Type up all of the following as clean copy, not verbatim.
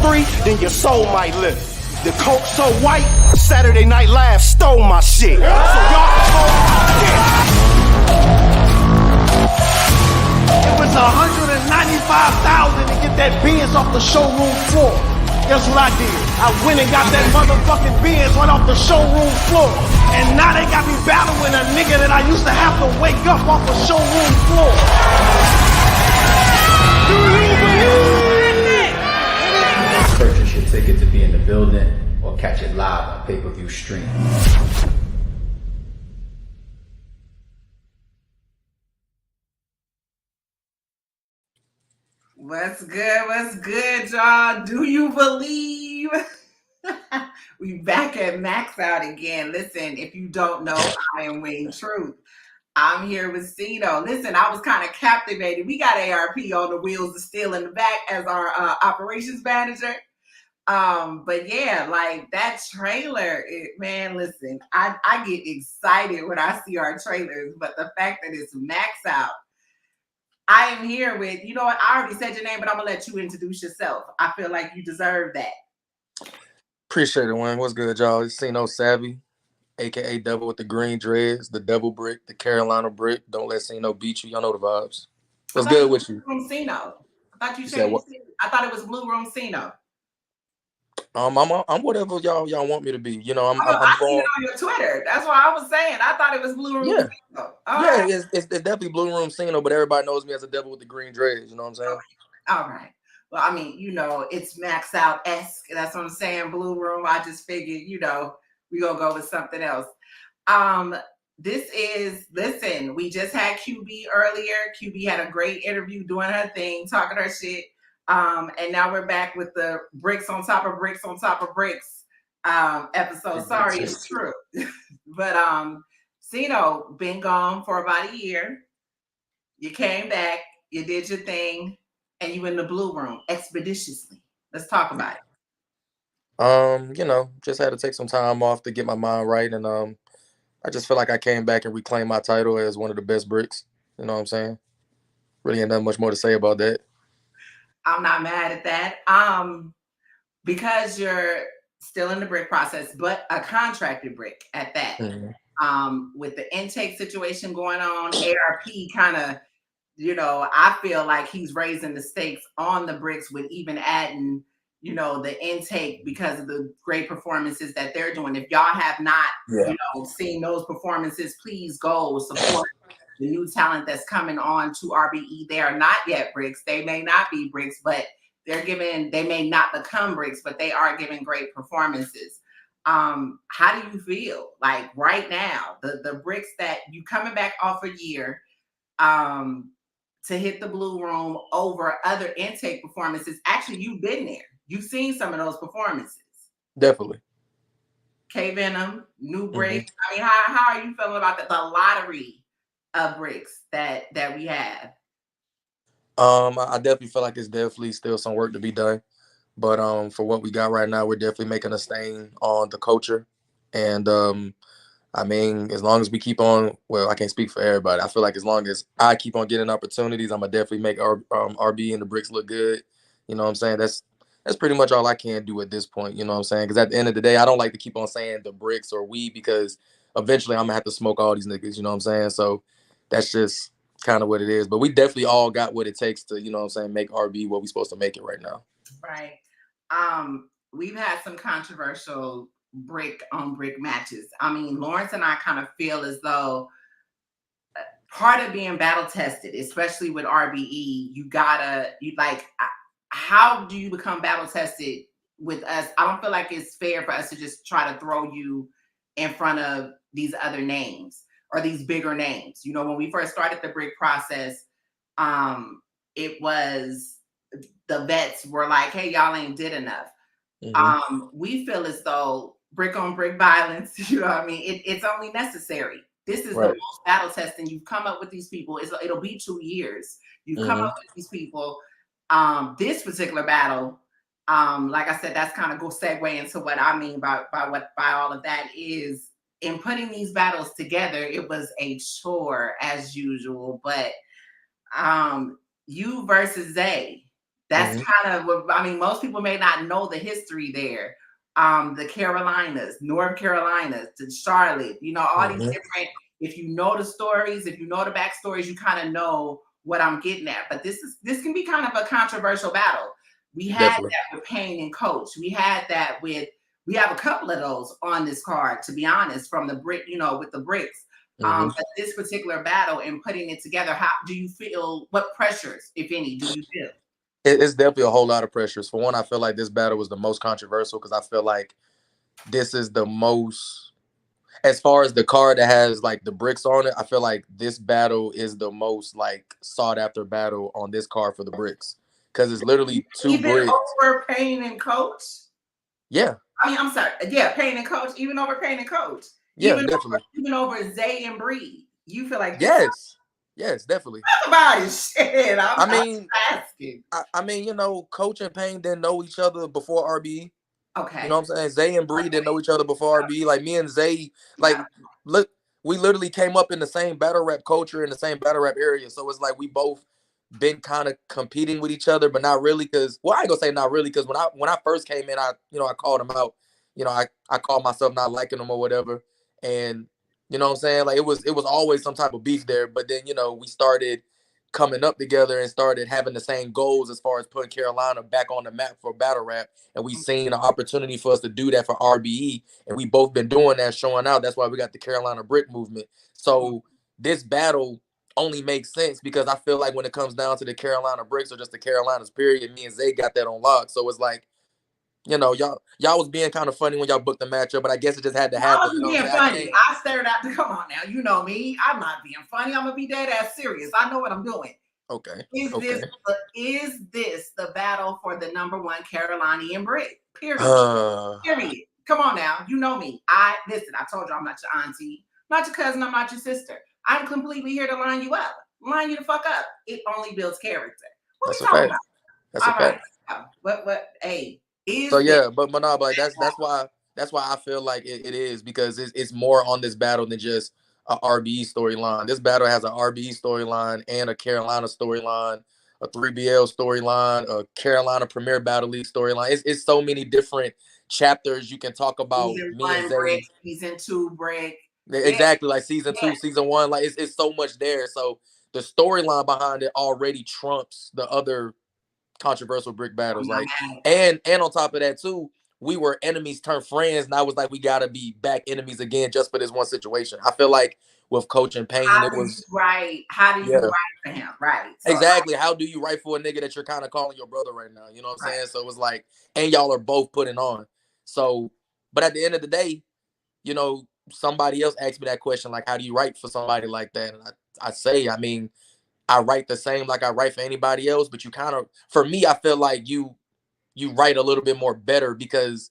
3, then your soul might lift. The coke so white, Saturday Night Live stole my shit. So y'all can hold my shit. It was $195,000 to get that Benz off the showroom floor. Guess what I did? I went and got that motherfucking Benz right off the showroom floor. And now they got me battling a nigga that I used to have to wake up off the showroom floor. Do you believe? Purchase your ticket to be in the building or catch it live on pay-per-view stream. What's good, y'all? Do you believe? We back at Max Out again. Listen, if you don't know, I am Wayne Truth. I'm here with Cino. Listen, I was kind of captivated. We got ARP on the wheels of steel in the back as our operations manager. But yeah, like that trailer, man, listen, I get excited when I see our trailers, but the fact that it's Max Out, I am here with, you know what, I already said your name, but I'm gonna let you introduce yourself. I feel like you deserve that. Appreciate it, Wayne. What's good, y'all? It's Cino Savvy, aka Devil with the green dreads, the Devil Brick, the Carolina Brick. Don't let Cino beat you. Y'all know the vibes. What's good with you? Blue Room Cino. I thought you said what? I thought it was Blue Room Cino. I'm whatever y'all want me to be. You know, I'm seen going. it on your Twitter. That's why I was saying. I thought it was Blue Room Cino. Yeah, it's definitely Blue Room Cino, but everybody knows me as a Devil with the green dreads. You know what I'm saying? All right. Well, I mean, you know, it's Max Out-esque. That's what I'm saying. Blue Room. I just figured, you know, we gonna go with something else. Listen, we just had QB earlier. QB had a great interview doing her thing, talking her shit. And now we're back with the bricks on top of bricks on top of bricks episode. Sorry, it's true. But Cino, been gone for about a year. You came back, you did your thing, and you in the Blue Room expeditiously. Let's talk about it. You know, just had to take some time off to get my mind right, and I just feel like I came back and reclaimed my title as one of the best bricks. You know what I'm saying? Really ain't nothing much more to say about that. I'm not mad at that. Because you're still in the brick process, but a contracted brick at that. Mm-hmm. With the intake situation going on, ARP kind of, you know, I feel like he's raising the stakes on the bricks with even adding, you know, the intake because of the great performances that they're doing. If y'all have not, you know, seen those performances, please go support the new talent that's coming on to RBE. They are not yet bricks. They may not be bricks, but they may not become bricks, but they are giving great performances. How do you feel like right now, the bricks that you coming back off a year, to hit the Blue Room over other intake performances? Actually, you've been there. You've seen some of those performances. Definitely. K-Venom, new bricks. I mean, how are you feeling about the lottery of bricks that we have? I definitely feel like it's definitely still some work to be done. But for what we got right now, we're definitely making a stain on the culture. And I mean, as long as we keep on, well, I can't speak for everybody. I feel like as long as I keep on getting opportunities, I'm gonna definitely make RB and the bricks look good. You know what I'm saying? That's pretty much all I can do at this point. You know what I'm saying? Because at the end of the day, I don't like to keep on saying the bricks or we, because eventually I'm gonna have to smoke all these niggas. You know what I'm saying? So that's just kind of what it is. But we definitely all got what it takes to, you know what I'm saying, make RB what we supposed to make it right now. Right. We've had some controversial brick on brick matches. I mean, Lawrence and I kind of feel as though part of being battle tested, especially with RBE, how do you become battle tested with us? I don't feel like it's fair for us to just try to throw you in front of these other names or these bigger names. You know, when we first started the brick process, it was the vets were like, hey, y'all ain't did enough. We feel as though brick on brick violence, you know what I mean? It's only necessary. This is the most battle testing. You've come up with these people. It'll be 2 years. You've come up with these people. This particular battle, like I said, that's kind of go segue into what I mean by all of that is in putting these battles together. It was a chore as usual, but you versus Zay. That's kind of what, I mean, most people may not know the history there. The Carolinas, North Carolina, to Charlotte, you know, all these different, if you know the stories, if you know the backstories, you kind of know what I'm getting at. But this can be kind of a controversial battle. We had that with Payne and Coach. We had that with, we have a couple of those on this card, to be honest, from the brick, you know, with the bricks. But this particular battle and putting it together, how do you feel? What pressures, if any, do you feel? It's definitely a whole lot of pressures. For one, I feel like this battle was the most controversial because I feel like this is the most, as far as the card that has like the bricks on it, I feel like this battle is the most like sought after battle on this card for the bricks because it's literally two bricks. Over Payne and Coach? Yeah. I mean, I'm sorry. Yeah, Payne and Coach, even over Payne and Coach. Yeah, even definitely. Even over Zay and Bree. You feel like Yes, definitely. Talk about it. Shit. I mean, asking. I mean, you know, Coach and Payne didn't know each other before RBE. Okay. You know what I'm saying? Zay and Bree didn't know each other before RBE. Like me and Zay, like look, we literally came up in the same battle rap culture in the same battle rap area. So it's like we both been kind of competing with each other, but not really. Because I ain't gonna say not really. Because when I first came in, I called him out. You know, I called myself not liking him or whatever, and you know what I'm saying? Like it was always some type of beef there. But then, you know, we started coming up together and started having the same goals as far as putting Carolina back on the map for battle rap. And we seen an opportunity for us to do that for RBE. And we both been doing that, showing out. That's why we got the Carolina Brick movement. So this battle only makes sense because I feel like when it comes down to the Carolina Bricks or just the Carolinas period, me and Zay got that on lock. So it's like, you know, y'all was being kind of funny when y'all booked the matchup, but I guess it just had to happen. I wasn't being funny. I stared out the, come on now, you know me. I'm not being funny. I'm gonna be dead ass serious. I know what I'm doing. Okay. Is this the battle for the #1 Carolinian Brick? Period. Period. Come on now. You know me. Listen, I told you I'm not your auntie, I'm not your cousin, I'm not your sister. I'm completely here to line you up. Line you the fuck up. It only builds character. What are you talking about? That's a fact. What hey. So yeah, but no, like that's why I feel like it is because it's more on this battle than just a RBE storyline. This battle has an RBE storyline and a Carolina storyline, a 3BL storyline, a Carolina Premier Battle League storyline. It's so many different chapters you can talk about. Season 1 break, season 2 break. Exactly, like season 2, season 1. Like it's so much there. So the storyline behind it already trumps the other controversial brick battles, like and on top of that too, we were enemies turned friends, and I was like, we gotta be back enemies again just for this one situation. I feel like with Coach and Payne, it was right. How do you write for him? Right. So, exactly. How do you write for a nigga that you're kind of calling your brother right now? You know what I'm saying? So it was like, and y'all are both putting on. So, but at the end of the day, you know, somebody else asked me that question, like, how do you write for somebody like that? And I say, I mean, I write the same like I write for anybody else, but you kind of, for me, I feel like you write a little bit more better because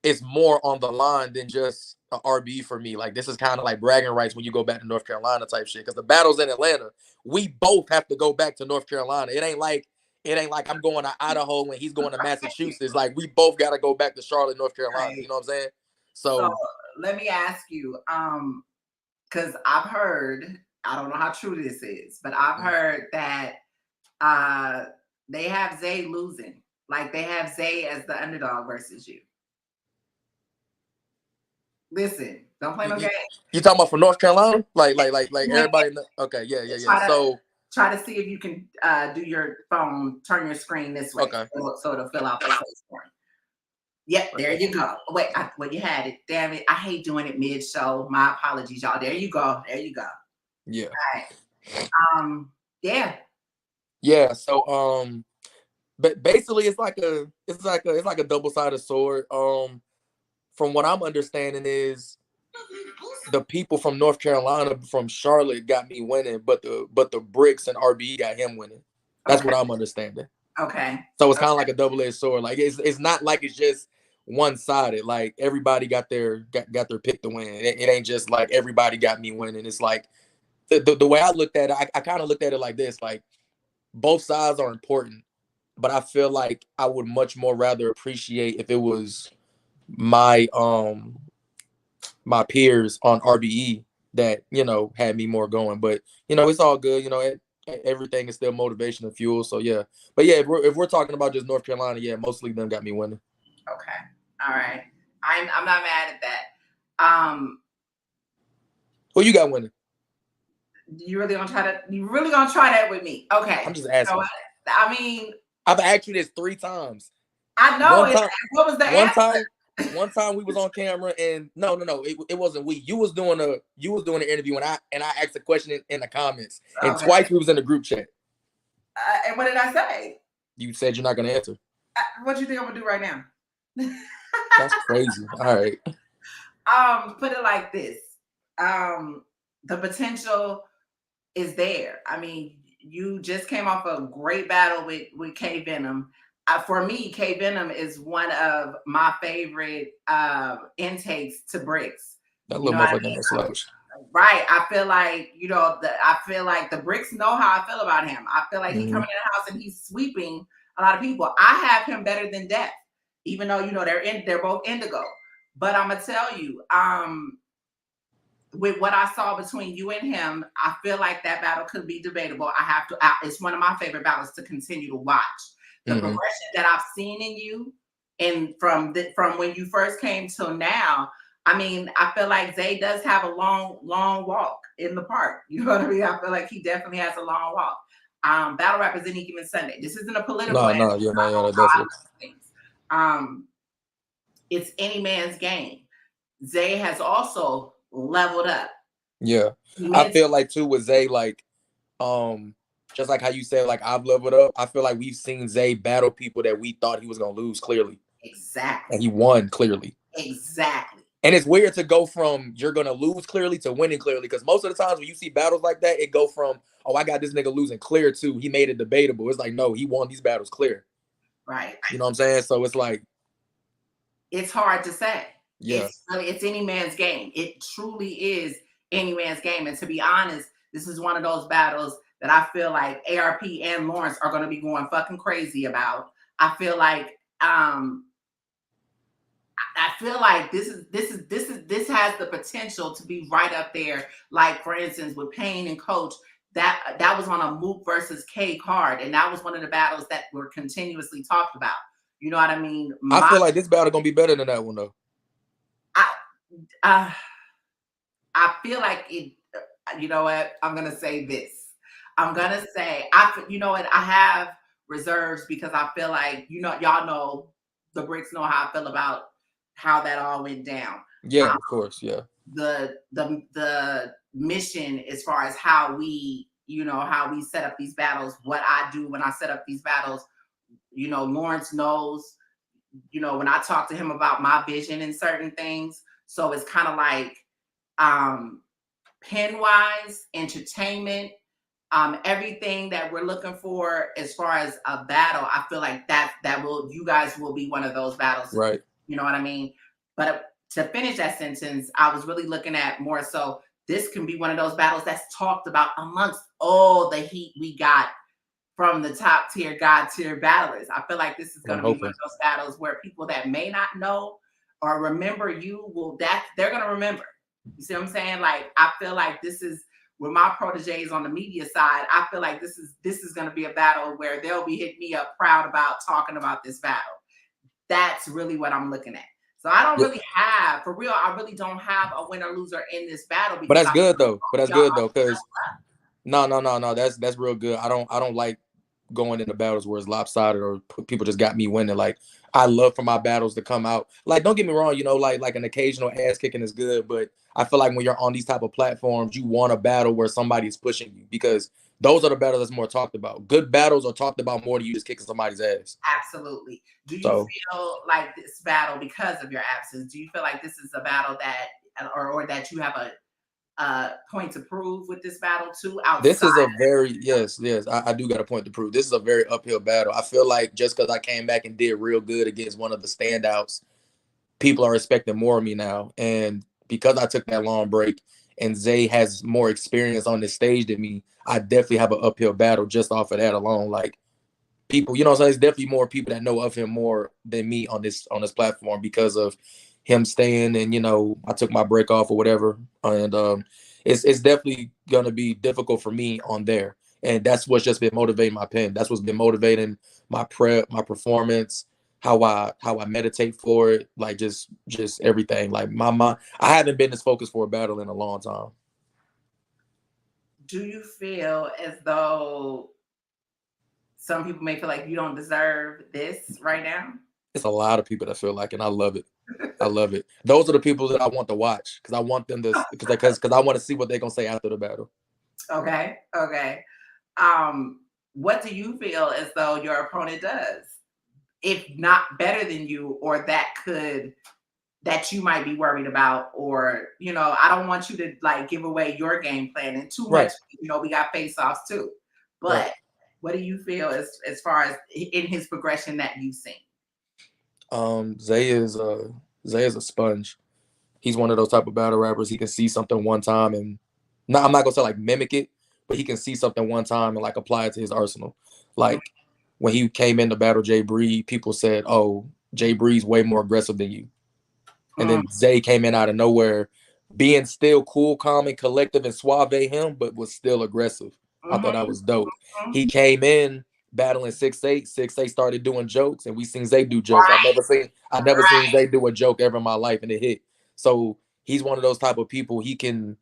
it's more on the line than just a RB for me. Like this is kind of like bragging rights when you go back to North Carolina type shit. Because the battle's in Atlanta, we both have to go back to North Carolina. It ain't like I'm going to Idaho and he's going to Massachusetts. Like we both got to go back to Charlotte, North Carolina. You know what I'm saying? So let me ask you, because I've heard, I don't know how true this is, but I've heard that they have Zay losing. Like they have Zay as the underdog versus you. Listen, don't play no game. You talking about for North Carolina? Like everybody. Okay, yeah. So try to see if you can do your phone, turn your screen this way, so it'll fill out the space for you. Yep, there you go. Wait, you had it. Damn it, I hate doing it mid-show. My apologies, y'all. There you go. Yeah. All right. Yeah. So but basically it's like a double-sided sword. From what I'm understanding is the people from North Carolina, from Charlotte, got me winning, but the bricks and RBE got him winning. That's what I'm understanding. Okay. So it's kind of like a double-edged sword. Like it's not like it's just one-sided. Like everybody got their pick to win. It ain't just like everybody got me winning. It's like the way I looked at it, I kind of looked at it like this. Like both sides are important, but I feel like I would much more rather appreciate if it was my peers on RBE that, you know, had me more going. But, you know, it's all good. You know, everything is still motivation and fuel. So yeah, but yeah, if we're talking about just North Carolina, yeah, mostly them got me winning. Okay, all right, I'm not mad at that. Who you got winning? You really gonna try that with me? Okay, I'm just asking. So, I mean, I've asked you this 3 times. I know One it. time, What was the answer? One time we was on camera and no, it wasn't we. You was doing an interview and I asked a question in the comments and Okay. twice we was in the group chat. And what did I say? You said you're not gonna answer. What do you think I'm gonna do right now? That's crazy. All right. Put it like this. The potential is there. I mean, you just came off a great battle with K-Venom. For me, K-Venom is one of my favorite intakes to bricks. That little motherfucker got no slouch. Right. I feel like, the bricks know how I feel about him. I feel like he coming in the house and he's sweeping a lot of people. I have him better than Death, even though they're both indigo. But I'm gonna tell you, with what I saw between you and him, I feel like that battle could be debatable. It's one of my favorite battles to continue to watch. The progression that I've seen in you, and from when you first came till now, I mean, I feel like Zay does have a long walk in the park. You know what I mean? I feel like he definitely has a long walk. Battle rap is any given Sunday. This isn't a political. It's any man's game. Zay has also leveled up. Yeah, I feel like too with Zay, like, just like how you said, like I've leveled up. I feel like we've seen Zay battle people that we thought he was gonna lose clearly. Exactly. And he won clearly. Exactly. And it's weird to go from you're gonna lose clearly to winning clearly, because most of the times when you see battles like that, it go from, oh, I got this nigga losing clear to he made it debatable. It's like, no, he won these battles clear. Right. You know what I'm saying? So it's like, it's hard to say. Yeah. It's any man's game. It truly is any man's game. And to be honest, this is one of those battles that I feel like ARP and Lawrence are going to be going fucking crazy about. I feel like this has the potential to be right up there. Like, for instance, with Payne and Coach, that was on a Mook versus K card, and that was one of the battles that were continuously talked about. You know what I mean? I feel like this battle gonna be better than that one though. I feel like it. You know what? I'm gonna say this. I'm gonna say you know what? I have reserves because I feel like y'all know the bricks know how I feel about how that all went down. Yeah, of course. Yeah. The mission as far as how we set up these battles, what I do when I set up these battles. Lawrence knows, when I talk to him about my vision and certain things. So it's kind of like pen wise, entertainment, everything that we're looking for as far as a battle. I feel like you guys will be one of those battles. Right. You know what I mean? But to finish that sentence, I was really looking at more so this can be one of those battles that's talked about amongst all the heat we got from the top tier, God tier battlers. I feel like this is going to be one of those battles where people that may not know or remember they're going to remember. You see what I'm saying? Like, I feel like this is with my proteges on the media side. I feel like this is going to be a battle where they'll be hitting me up proud about talking about this battle. That's really what I'm looking at. So I don't really have, for real, I really don't have a winner loser in this battle. But that's good though. Because no, that's real good. I don't like going into battles where it's lopsided or people just got me winning. Like, I love for my battles to come out. Like, don't get me wrong, like an occasional ass kicking is good, but I feel like when you're on these type of platforms, you want a battle where somebody is pushing you, because those are the battles that's more talked about. Good battles are talked about more than you just kicking somebody's ass. Absolutely. Do you feel like this battle, because of your absence, do you feel like this is a battle that, or that you have a point to prove with this battle too? This is a very, yes, I do got a point to prove. This is a very uphill battle. I feel like just because I came back and did real good against one of the standouts, people are expecting more of me now. And because I took that long break and Zay has more experience on this stage than me, I definitely have an uphill battle just off of that alone. Like, people, so it's definitely more people that know of him more than me on this platform because of him staying, and I took my break off or whatever, and it's definitely gonna be difficult for me on there. And that's what's just been motivating my pen. That's what's been motivating my prep, my performance, how I meditate for it, like just everything. Like my mind, I haven't been this focused for a battle in a long time. Do you feel as though some people may feel like you don't deserve this right now? It's a lot of people that feel like, and I love it. I love it. Those are the people that I want to watch because I want them to because I want to see what they're gonna say after the battle. Okay. What do you feel as though your opponent does, if not better than you, or that you might be worried about? Or, I don't want you to like give away your game plan and too Right. much. We got face-offs too, but Right. what do you feel as far as in his progression that you've seen? Zay is a sponge. He's one of those type of battle rappers. He can see something one time and I'm not gonna say like mimic it, but he can see something one time and like apply it to his arsenal. Like when he came in to battle Jay Bree, people said, "Oh, Jay Bree's way more aggressive than you." And then Zay came in out of nowhere, being still cool, calm, and collective and suave him, but was still aggressive. I thought that was dope. He came in battling 6'8". 6'8" started doing jokes, and we seen Zay do jokes. I've never seen Zay do a joke ever in my life, and it hit. So he's one of those type of people. He can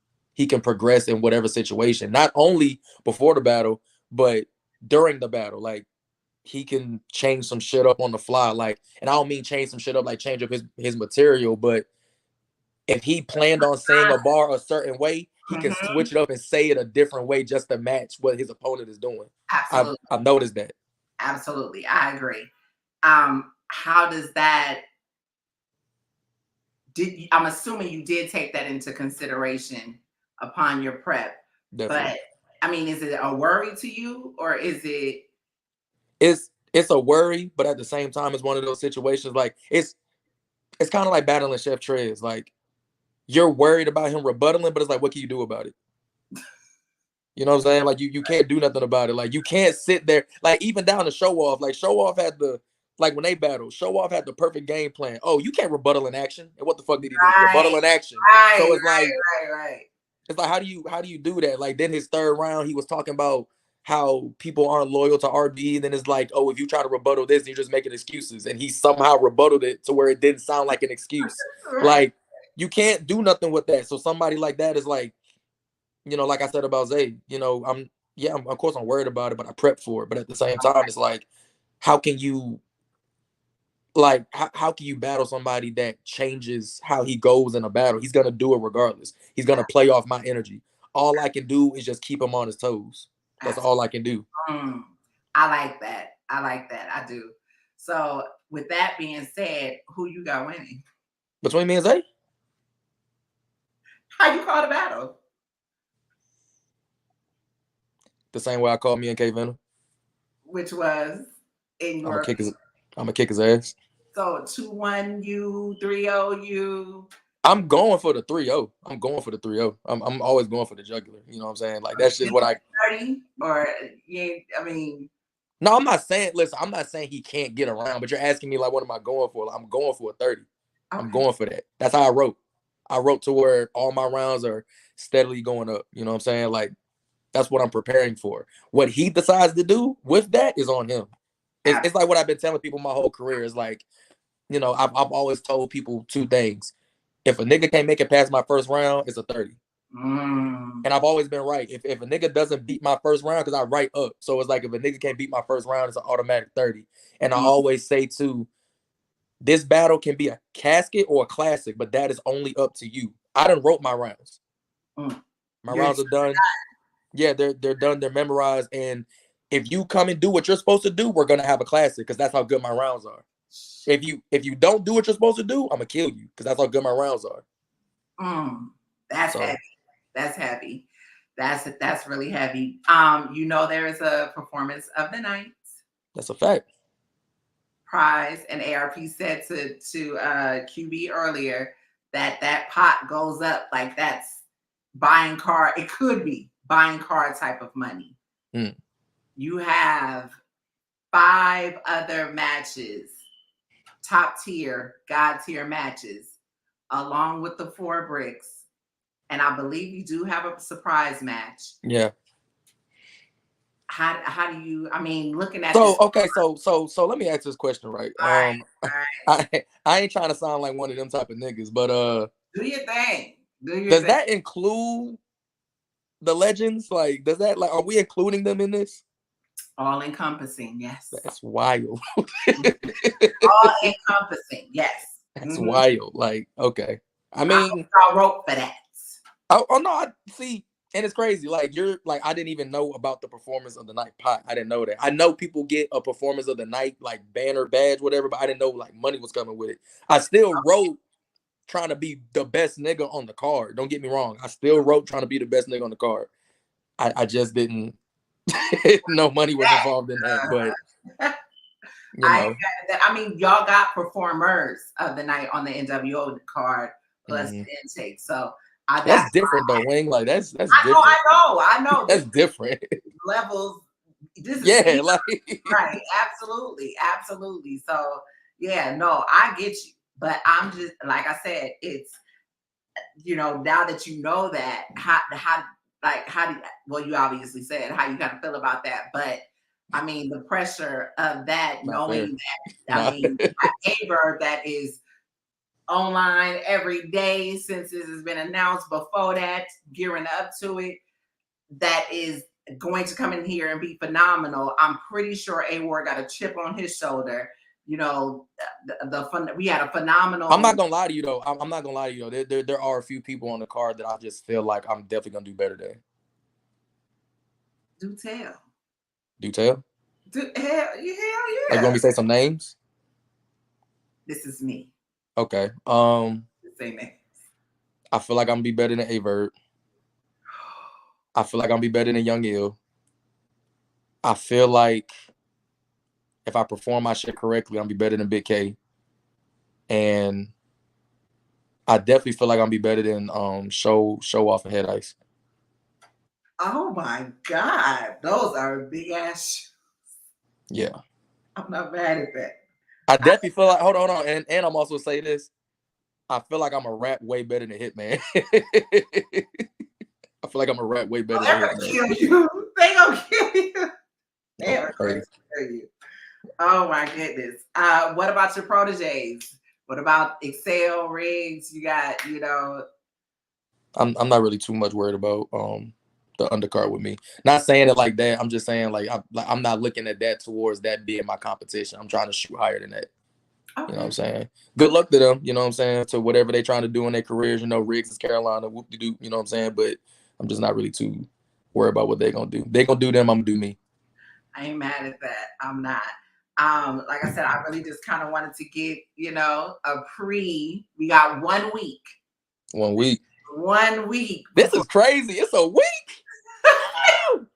progress in whatever situation, not only before the battle, but during the battle. Like he can change some shit up on the fly. Like, and I don't mean change some shit up, like change up his material, but if he planned on saying a bar a certain way, he can switch it up and say it a different way just to match what his opponent is doing. Absolutely. I've noticed that. Absolutely. I agree. How does that, I'm assuming you did take that into consideration upon your prep. Definitely. But I mean, is it a worry to you, or is it? It's a worry, but at the same time, it's one of those situations like it's kind of like battling Chef Trez. Like you're worried about him rebuttaling, but it's like, what can you do about it? You know what I'm saying? Like you can't do nothing about it. Like you can't sit there. Like even down to Showoff. Like Showoff had when they battled, Showoff had the perfect game plan. Oh, you can't rebuttal in action. And what the fuck did he do? Rebuttal in action. So it's like, it's like how do you do that? Like then his third round, he was talking about how people aren't loyal to RB. And then it's like, oh, if you try to rebuttal this, you're just making excuses. And he somehow rebutted it to where it didn't sound like an excuse. Like you can't do nothing with that. So somebody like that is like, like I said about Zay, I'm of course I'm worried about it, but I prep for it. But at the same time, it's like, how can you how can you battle somebody that changes how he goes in a battle? He's gonna do it regardless. He's gonna play off my energy. All I can do is just keep him on his toes. That's all I can do. I like that. I do. So with that being said, who you got winning? Between me and Zay? How you call the battle? The same way I called me and K-Venom. Which was in your... I'm gonna kick his ass. So 2-1 you, 3-0 you. I'm going for the 3-0. I'm going for the 3-0. I'm always going for the jugular. You know what I'm saying? Like that's just what I 30 or yeah, I mean. No, I'm not saying he can't get around, but you're asking me like what am I going for? Like, I'm going for a 30. Okay. I'm going for that. That's how I wrote. I wrote to where all my rounds are steadily going up. You know what I'm saying? Like that's what I'm preparing for. What he decides to do with that is on him. It's like what I've been telling people my whole career. Is like, I've always told people two things. If a nigga can't make it past my first round, it's a 30. And I've always been right. If a nigga doesn't beat my first round, because I write up. So it's like if a nigga can't beat my first round, it's an automatic 30. And I always say too, this battle can be a casket or a classic, but that is only up to you. I done wrote my rounds. My rounds are done. Yeah, they're done. They're memorized. And if you come and do what you're supposed to do, we're gonna have a classic because that's how good my rounds are. If you don't do what you're supposed to do, I'm gonna kill you because that's how good my rounds are. That's heavy. That's heavy. That's really heavy. There is a performance of the night. That's a fact. Prize and ARP said to QB earlier that pot goes up like that's buying car. It could be buying car type of money. You have 5 other matches, top tier, God tier matches, along with the 4 bricks. And I believe you do have a surprise match. Yeah. how do you? I mean, looking at So this. okay, so let me ask this question, right? All right, all right. I ain't trying to sound like one of them type of niggas, but Do your thing. Do your does thing. that include the legends? Like, does that like are we including them in this? All encompassing, yes. That's wild. All encompassing, yes. That's wild. Like, okay. I mean, I wrote for that. oh no, I see, and it's crazy. Like you're like I didn't even know about the performance of the night pot. I didn't know that. I know people get a performance of the night like banner, badge, whatever, but I didn't know like money was coming with it. I still wrote trying to be the best nigga on the card. Don't get me wrong. I still wrote trying to be the best nigga on the card. I just didn't no money was involved in that, but you know. I mean, y'all got performers of the night on the NWO card plus the intake. So that's different though, Wing. Like that's different. I know. That's different. Levels. This is like right. Absolutely. So yeah, no, I get you. But I'm just like I said, it's now that you know that how do you, well, you obviously said how you kind of feel about that, but I mean the pressure of that, knowing that I mean a Verb that is online every day since this has been announced, before that, gearing up to it, that is going to come in here and be phenomenal. I'm pretty sure A-Ward got a chip on his shoulder. We had a phenomenal. I'm not gonna lie to you though. I'm not gonna lie to you though. There are a few people on the card that I just feel like I'm definitely gonna do better than. Do tell. Hell yeah. Like, you want me to say some names? This is me. Okay. Say names. I feel like I'm gonna be better than A-Verb. I feel like I'm gonna be better than Young Ill. I feel like if I perform my shit correctly, I'm gonna be better than Big K. And I definitely feel like I'm gonna be better than Showoff and Head Ice. Oh my God. Those are big ass shoes. Yeah. I'm not mad at that. I definitely feel like hold on. And I'm also say this. I feel like I'm a rap way better than Hitman. I feel like I'm a rap way better than Hitman. Kill you. They gonna kill you. They are going to kill you. Oh my goodness. What about your proteges? What about Excel Riggs? You got, I'm not really too much worried about the undercard with me. Not saying it like that. I'm just saying like I'm not looking at that towards that being my competition. I'm trying to shoot higher than that. Okay. You know what I'm saying? Good luck to them, you know what I'm saying, to whatever they're trying to do in their careers. Riggs is Carolina, whoop-de-doo, you know what I'm saying? But I'm just not really too worried about what they're going to do. They're going to do them, I'm going to do me. I ain't mad at that. I'm not. Like I said, I really just kind of wanted to get, we got 1 week. 1 week. 1 week. This is crazy. It's a week.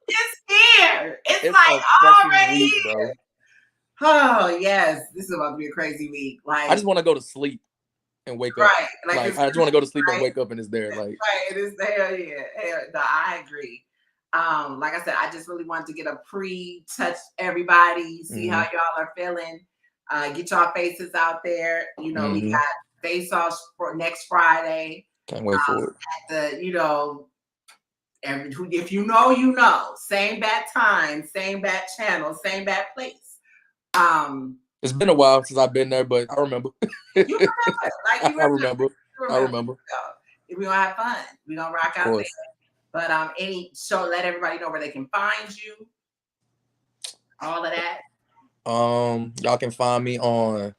It's here. It's like already week, bro. Oh yes, this is about to be a crazy week. Like I just want to go to sleep and wake up. Right. Like I just want to go to sleep and wake up and it's there. Like right, it is there. Yeah. No, I agree. Like I said, I just really wanted to get a touch everybody, see how y'all are feeling. Get y'all faces out there. We got face offs for next Friday. Can't wait for it. If you know, same bat time, same bat channel, same bat place. It's been a while since I've been there, but I remember. You remember? I remember. We're gonna have fun. We're gonna rock out there. But let everybody know where they can find you. All of that. Y'all can find me on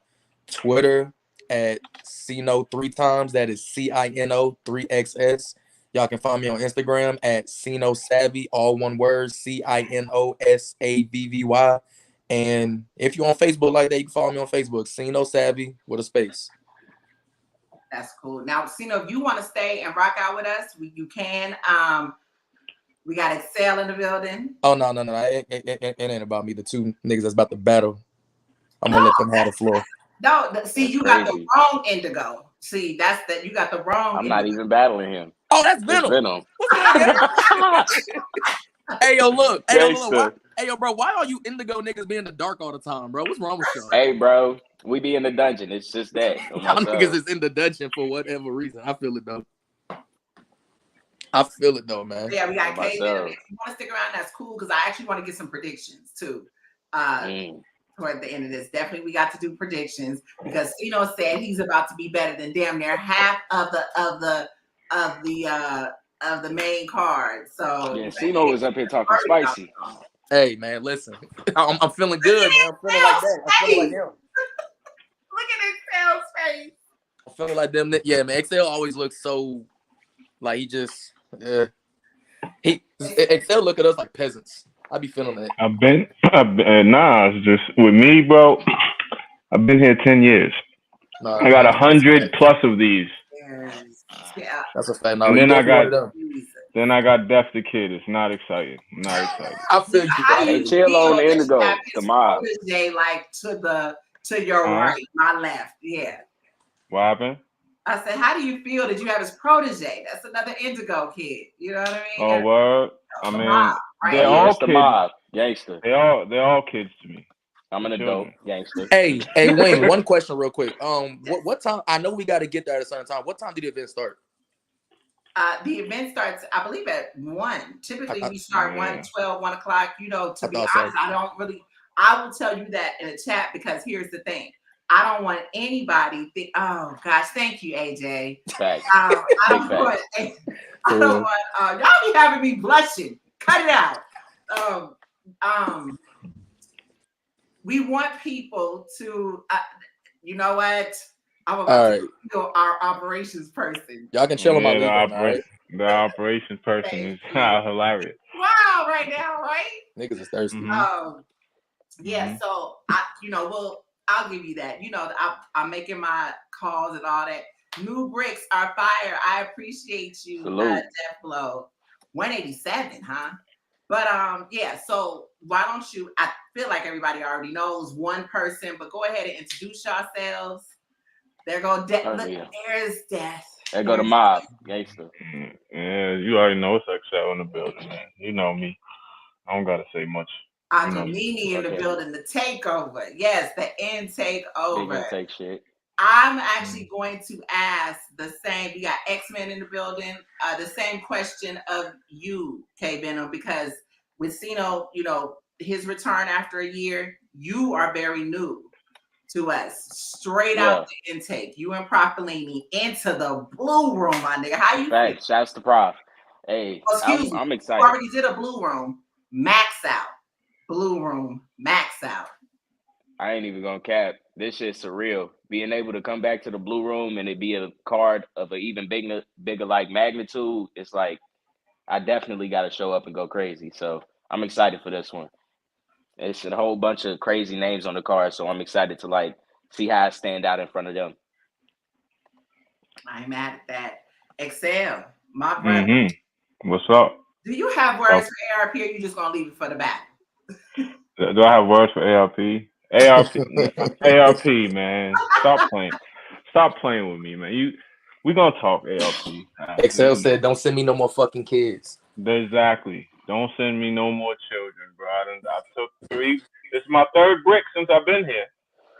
Twitter at Cino 3 times. That is CINO 3XS. Y'all can find me on Instagram at Cino Savvy, all one word, CINOSAVVY. And if you're on Facebook like that, you can follow me on Facebook, Cino Savvy with a space. That's cool. Now, Cino, if you want to stay and rock out with us, you can. We got Excel in the building. Oh, no. It ain't about me. The two niggas that's about to battle. I'm going to let them have the floor. No, see, you got the wrong Indigo. See, you got the wrong I'm not even battling him. Oh, that's Venom. Hey, yo, look. Hey, yo, bro, why are you Indigo niggas being in the dark all the time, bro? What's wrong with y'all? Hey, bro, we be in the dungeon. It's just that. Y'all niggas is in the dungeon for whatever reason. I feel it, though. I feel it though, man. Yeah, we got For K-Venom. myself. If you want to stick around, that's cool because I actually want to get some predictions too. Toward the end of this, definitely we got to do predictions because Cino said he's about to be better than damn near half of the main card. So Yeah, Cino was up here talking spicy. Hey man, listen, I'm feeling good, man. I'm feeling like that. I'm feeling like him. Look at Excel's face. I'm feeling like them. Yeah, man. Excel always looks so like he just Excel look at us like peasants. I be feeling that. Nah, it's just with me, bro. I've been here 10 years. Nah, I got man, 100 plus of these. Yeah. that's a fact. No, And you then I definitely one of got them. Death the Kid. It's not exciting. I'm not excited. I feel you. How do Hey, you chill feel on the that Indigo, you have the his mob. protege like to your right, my left? Yeah. What happened? I said, how do you feel that you have his protege? That's another Indigo kid. You know what I mean? Oh, word. I The mean, mob, right? they're all It's the kids. mob, gangster. They're all kids to me. I'm an adult, Children. gangster. Hey, Wayne. One question, real quick. What time? I know we got to get there at a certain time. What time did the event start? The event starts, I believe, at 1. Typically, we start 1, 12, 1 o'clock. You know, to be honest, I will tell you that in the chat because here's the thing. I don't want anybody oh gosh, thank you, AJ. Facts. I don't want y'all be having me blushing. Cut it out. We want people to you know what? I'm about to feel our operations person. Y'all can chill on my leave, right? The operations person is hilarious. Wow, right now, right? Niggas is thirsty. Yeah, so I'll give you that. You know, I'm making my calls and all that. New bricks are fire. I appreciate you, Death Flow. 187, huh? But yeah, so why don't you, I feel like everybody already knows one person, but go ahead and introduce yourselves. There go Death. There's Death. There go the mob, gangster. Yeah, you already know it's Excel in the building, man. You know me. I don't gotta say much. Angelini in the building, the takeover. Yes, the intake over. Big intake shit. I'm actually going to ask the same. We got X-Men in the building. The same question of you, K-Venom, because with Cino, you know, his return after a year, you are very new to us. Straight out the intake. You and Propolini into the blue room, my nigga. How you feel? Shouts to Prof. Hey, I'm excited. You already did a blue room. Max out. Blue room. Max out. I ain't even gonna cap. This shit's surreal. Being able to come back to the blue room and it be a card of an even bigger like magnitude, it's like I definitely got to show up and go crazy. So I'm excited for this one. It's a whole bunch of crazy names on the card, so I'm excited to like see how I stand out in front of them. I ain't mad at that. Excel, my brother. What's up? Do you have words for ARP, or you just gonna leave it for the back? Do I have words for ARP? ARP, man. Stop playing with me, man. We gonna talk ARP. Excel said, "Don't send me no more fucking kids." Exactly. Don't send me no more children, bro. I took 3. This is my 3rd brick since I've been here.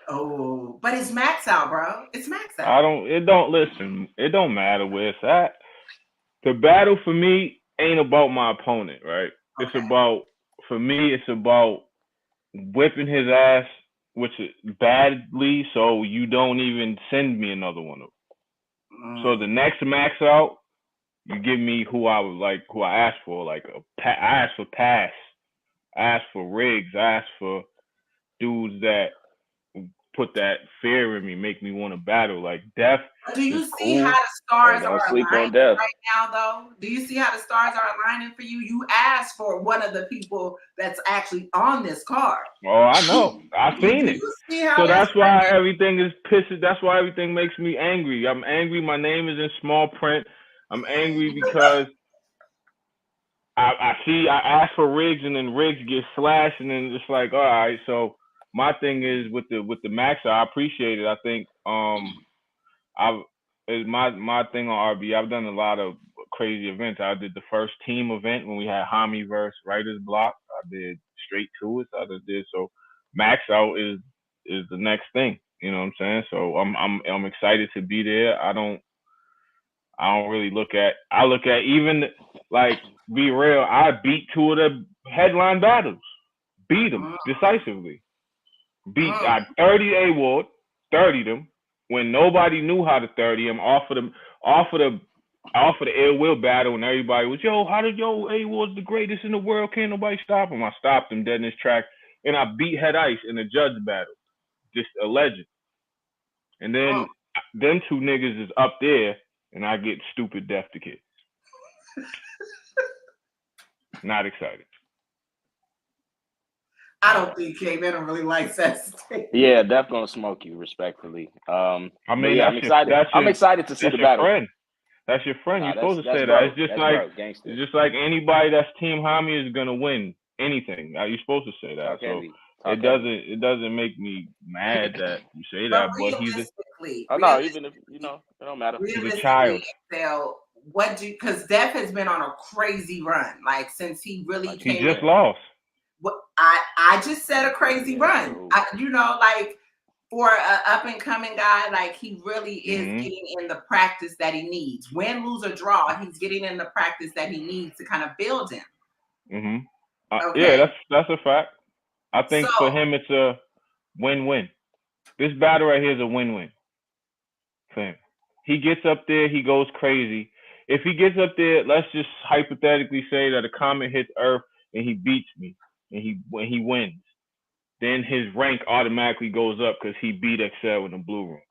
Oh, but it's max out, bro. It's max out. It don't matter where it's at. The battle for me ain't about my opponent, right? Okay. For me, it's about whipping his ass, which is badly, so you don't even send me another one. So the next max out, you give me who I asked for, I asked for Pass, I asked for Riggs, I asked for dudes that put that fear in me, make me want to battle. Like Death. Do you see how the stars are aligning right now, though? Do you see how the stars are aligning for you? You asked for one of the people that's actually on this card. Oh, I know. I've seen it. So that's why everything is pissed. That's why everything makes me angry. I'm angry. My name is in small print. I'm angry because I asked for Riggs and then Riggs gets slashed and then it's like, all right. So my thing is with the max, I appreciate it. I think my thing on RB. I've done a lot of crazy events. I did the first team event when we had Hami versus Writer's Block. I did straight to it. I just did so. Max out is the next thing. You know what I'm saying? So I'm excited to be there. I don't really look at. I look at even like be real. I beat 2 of the headline battles. Beat them decisively. I 30 A-Ward, 30 them when nobody knew how to 30 them. Off of the ill will battle, and everybody was, yo, how did A-Ward's the greatest in the world? Can't nobody stop him. I stopped him dead in his track, and I beat Head Ice in a judge battle. Just a legend. And then them 2 niggas is up there, and I get stupid deaf to kids. Not excited. I don't think K-Venom really likes that state. Yeah, Def gonna smoke you respectfully. I mean, yeah, I'm excited to see the battle. Friend. That's your friend. You're supposed to say that. It's just like anybody that's Team Hami is gonna win anything. You're supposed to say that. So it doesn't make me mad that you say that. But even if it don't matter. He's a child. Because Def has been on a crazy run, like since he really came. He just lost. What I just said a crazy run. Like for an up and coming guy, like he really is getting in the practice that he needs. Win, lose, or draw, he's getting in the practice that he needs to kind of build him. Yeah, that's a fact. I think for him it's a win-win. This battle right here is a win-win for him. He gets up there, he goes crazy. If he gets up there, let's just hypothetically say that a comet hits Earth and he beats me. And when he wins, then his rank automatically goes up because he beat Excel in the blue room.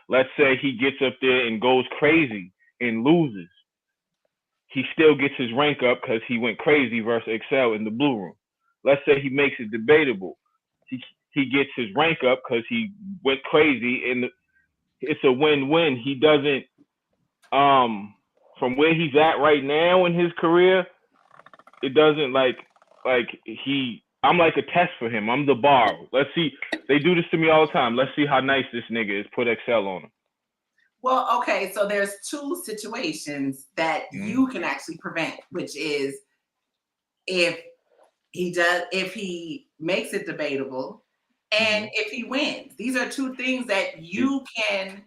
Let's say he gets up there and goes crazy and loses. He still gets his rank up because he went crazy versus Excel in the blue room. Let's say he makes it debatable. He gets his rank up because he went crazy, and it's a win-win. He doesn't, from where he's at right now in his career, it doesn't I'm like a test for him. I'm the bar. Let's see. They do this to me all the time. Let's see how nice this nigga is. Put Excel on him. Well, okay. So there's 2 situations that you can actually prevent, which is if he makes it debatable and if he wins. These are 2 things that you can.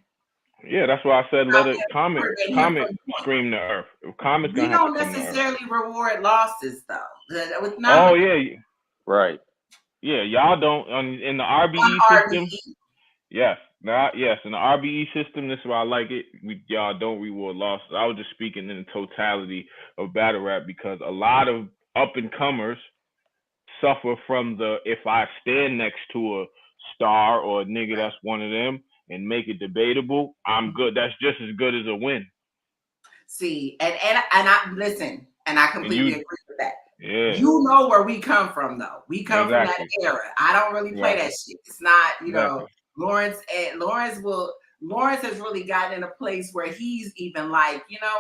Yeah, that's why I said let it comment scream to Earth. If comments we don't necessarily reward losses though. Right. Yeah, y'all don't in the RBE system. Yes, in the RBE system, this is why I like it. Y'all don't reward losses. I was just speaking in the totality of battle rap because a lot of up and comers suffer from if I stand next to a star or a nigga that's one of them and make it debatable, I'm good. That's just as good as a win. See, and I listen, and I completely agree with that. Yeah. You know where we come from, though. We come from that era. I don't really play that shit. It's not, Lawrence has really gotten in a place where he's even like, you know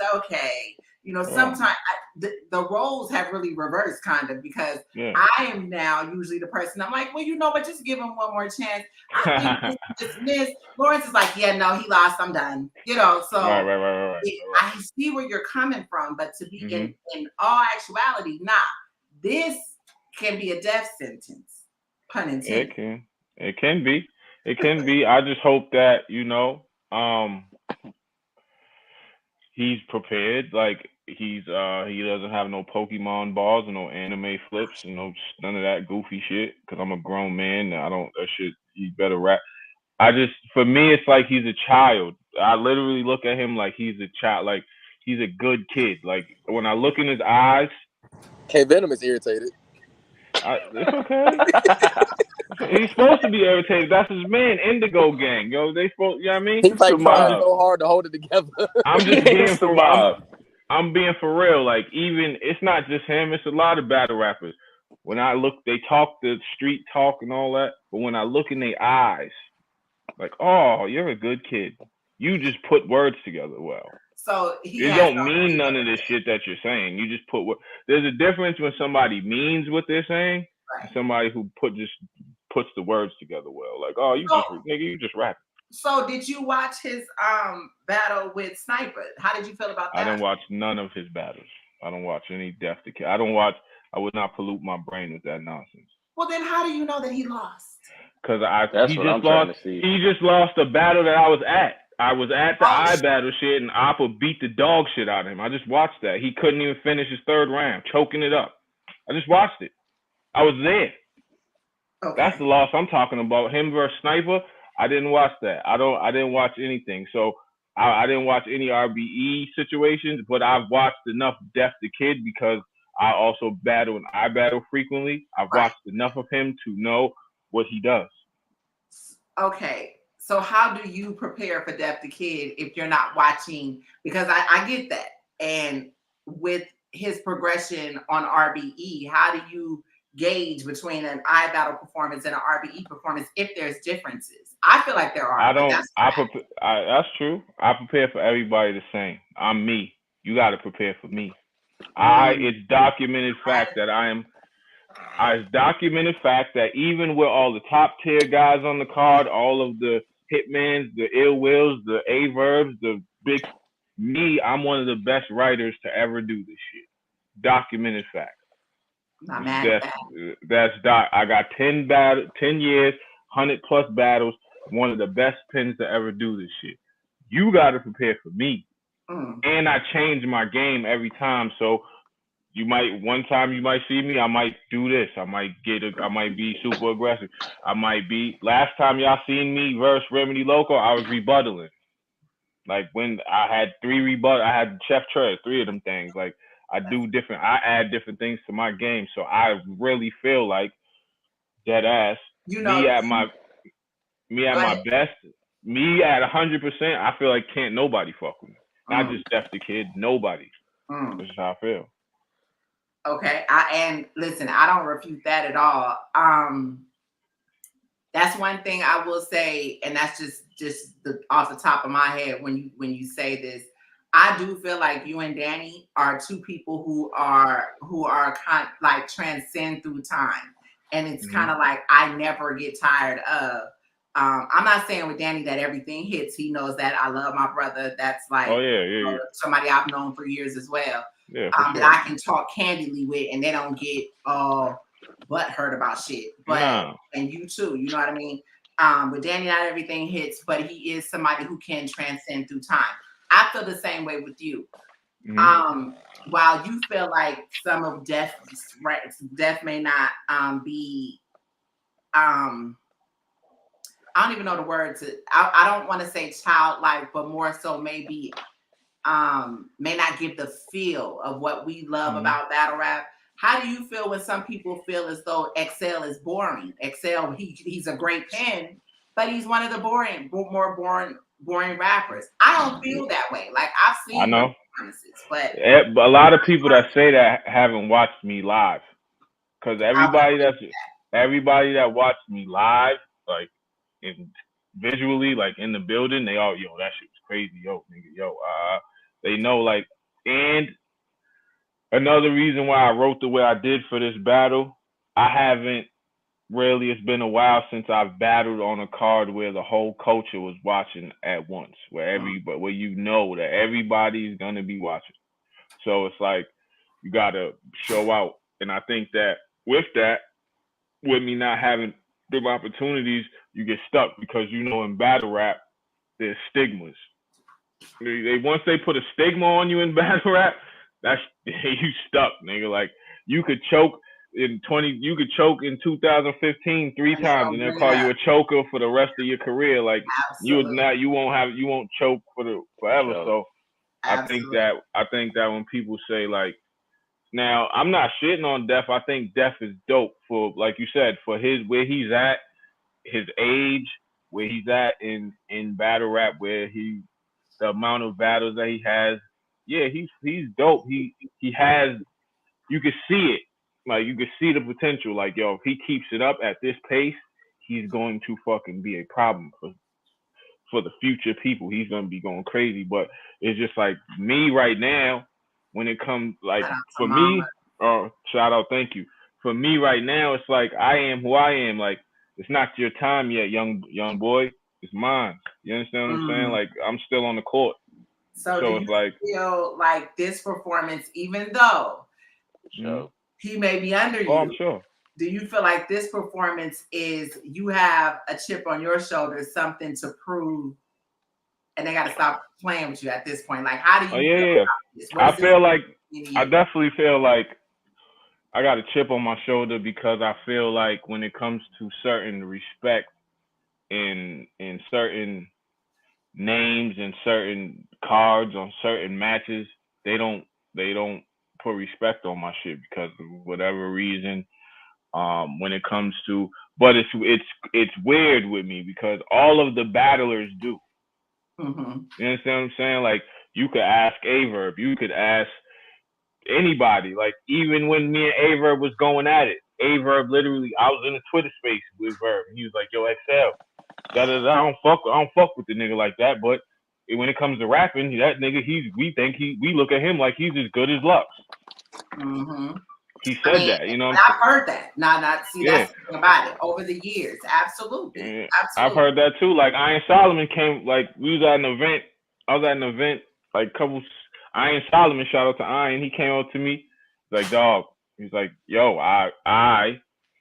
what, okay. Sometimes the roles have really reversed kind of because I am now usually the person I'm like, well, but just give him one more chance. I think this. Lawrence is like, yeah, no, he lost. I'm done. So right. I see where you're coming from, but to be in all actuality, this can be a death sentence. Pun intended. It can be. I just hope that he's prepared. Like he doesn't have no Pokemon balls and no anime flips and none of that goofy shit. Because I'm a grown man. And that shit. He better rap. For me, it's like he's a child. I literally look at him like he's a child. Like he's a good kid. Like when I look in his eyes. K-Venom is irritated. It's okay. He's supposed to be irritated. That's his man, Indigo Gang. They supposed, you know what I mean? He's like trying so hard to hold it together. I'm just being for real. I'm being for real. Like even it's not just him. It's a lot of battle rappers. When I look, they talk the street talk and all that. But when I look in their eyes, like, oh, you're a good kid. You just put words together well. So you don't mean none of this shit that you're saying. You just put what. There's a difference when somebody means what they're saying, and somebody who just puts the words together well. Like, oh, you just rap. So did you watch his battle with Sniper? How did you feel about that? I didn't watch none of his battles. I don't watch any Death to Kill. I would not pollute my brain with that nonsense. Well, then how do you know that he lost? Because he just lost a battle that I was at. I was at the eye battle shit, and Appa beat the dog shit out of him. I just watched that. He couldn't even finish his third round, choking it up. I just watched it. I was there. Okay. That's the loss I'm talking about. Him versus Sniper. I didn't watch that. I didn't watch anything. So I didn't watch any RBE situations, but I've watched enough Def the Kid because I also battle and I battle frequently. I've watched enough of him to know what he does. Okay. So how do you prepare for Def the Kid if you're not watching? Because I get that. And with his progression on RBE, how do you gauge between an I battle performance and an RBE performance if there's differences? I feel like there are. That's true. I prepare for everybody the same. I'm me. You got to prepare for me. It's documented fact that it's documented fact that even with all the top tier guys on the card, all of the Hitmans, the Ill Wills, the A-Verbs, the big me, I'm one of the best writers to ever do this shit. Documented fact. Not mad at that's doc. I got 10 years, 100+ battles, one of the best pens to ever do this shit. You got to prepare for me. And I change my game every time. So one time you might see me, I might do this. I might be super aggressive. Last time y'all seen me versus Remedy Loco, I was rebuttaling. Like when I had 3 rebut, I had Chef Trez, 3 of them things. Like I add different things to my game. So I really feel like dead ass. Me at my best, me at 100%, I feel like can't nobody fuck with me. Not just Def the Kid, nobody. That's just how I feel. Okay, and listen, I don't refute that at all. That's one thing I will say, and that's just off the top of my head when you say this. I do feel like you and Danny are 2 people who are kind of like transcend through time, and it's kind of like I never get tired of. I'm not saying with Danny that everything hits. He knows that I love my brother. That's like somebody I've known for years as well. Yeah, that I can talk candidly with, and they don't get butt hurt about shit. But and you too, you know what I mean? With Danny, not everything hits, but he is somebody who can transcend through time. I feel the same way with you. While you feel like some of Def may not be I don't even know the word I don't want to say childlike, but more so maybe may not give the feel of what we love about battle rap. How do you feel when some people feel as though Excel is boring? Excel, he's a great pen, but he's one of the more boring rappers. I don't feel that way. Like I've seen performances, but a lot of people that say that haven't watched me live. Because everybody that watched me live, like visually, like in the building, they all, yo, that shit was crazy, yo, nigga, yo, they know, like, and another reason why I wrote the way I did for this battle, it's been a while since I've battled on a card where the whole culture was watching at once, where you know that everybody's gonna be watching. So it's like you gotta show out, and I think that with me not having the opportunities, you get stuck because in battle rap there's stigmas. Once they put a stigma on you in battle rap, that's you stuck, nigga. Like you could choke in 2015 3 times, and they'll call you a choker for the rest of your career. Like you won't choke forever. So I think that when people say like, now I'm not shitting on Def. I think Def is dope for, like you said, for where he's at, his age, where he's at in battle rap, where the amount of battles that he has. Yeah, he's dope. He has, you can see it. Like you can see the potential. Like, yo, if he keeps it up at this pace, he's going to fucking be a problem for the future people. He's gonna be going crazy. But it's just like me right now, when it comes like for me, shout out, thank you. For me right now, it's like I am who I am. Like it's not your time yet, young boy. It's mine. You understand what I'm saying? Like I'm still on the court. So do you feel like this performance, even though he may be under you, I'm sure. Do you feel like this performance is you have a chip on your shoulder, something to prove and they got to stop playing with you at this point. Like, how do you feel yeah. about this? What is I feel like this I definitely feel like I got a chip on my shoulder because I feel like when it comes to certain respect in certain names and certain cards on certain matches, they don't put respect on my shit because of whatever reason. When it comes to, but it's weird with me because all of the battlers do. Mm-hmm. You understand what I'm saying? Like you could ask Verb, you could ask anybody. Like even when me and Verb was going at it, Verb literally, I was in a Twitter space with Verb, and he was like, "Yo, XL, I don't fuck with the nigga like that." But when it comes to rapping, that nigga, we look at him like he's as good as Lux. Mm-hmm. He said that, you know. I've heard that. See, yeah. That's the thing about it over the years. Absolutely. Yeah. Absolutely. I've heard that too. Like Iron Solomon came, like we was at an event. I was at an event, like Iron Solomon, shout out to Iron. He came up to me, like, dog. He's like, yo, I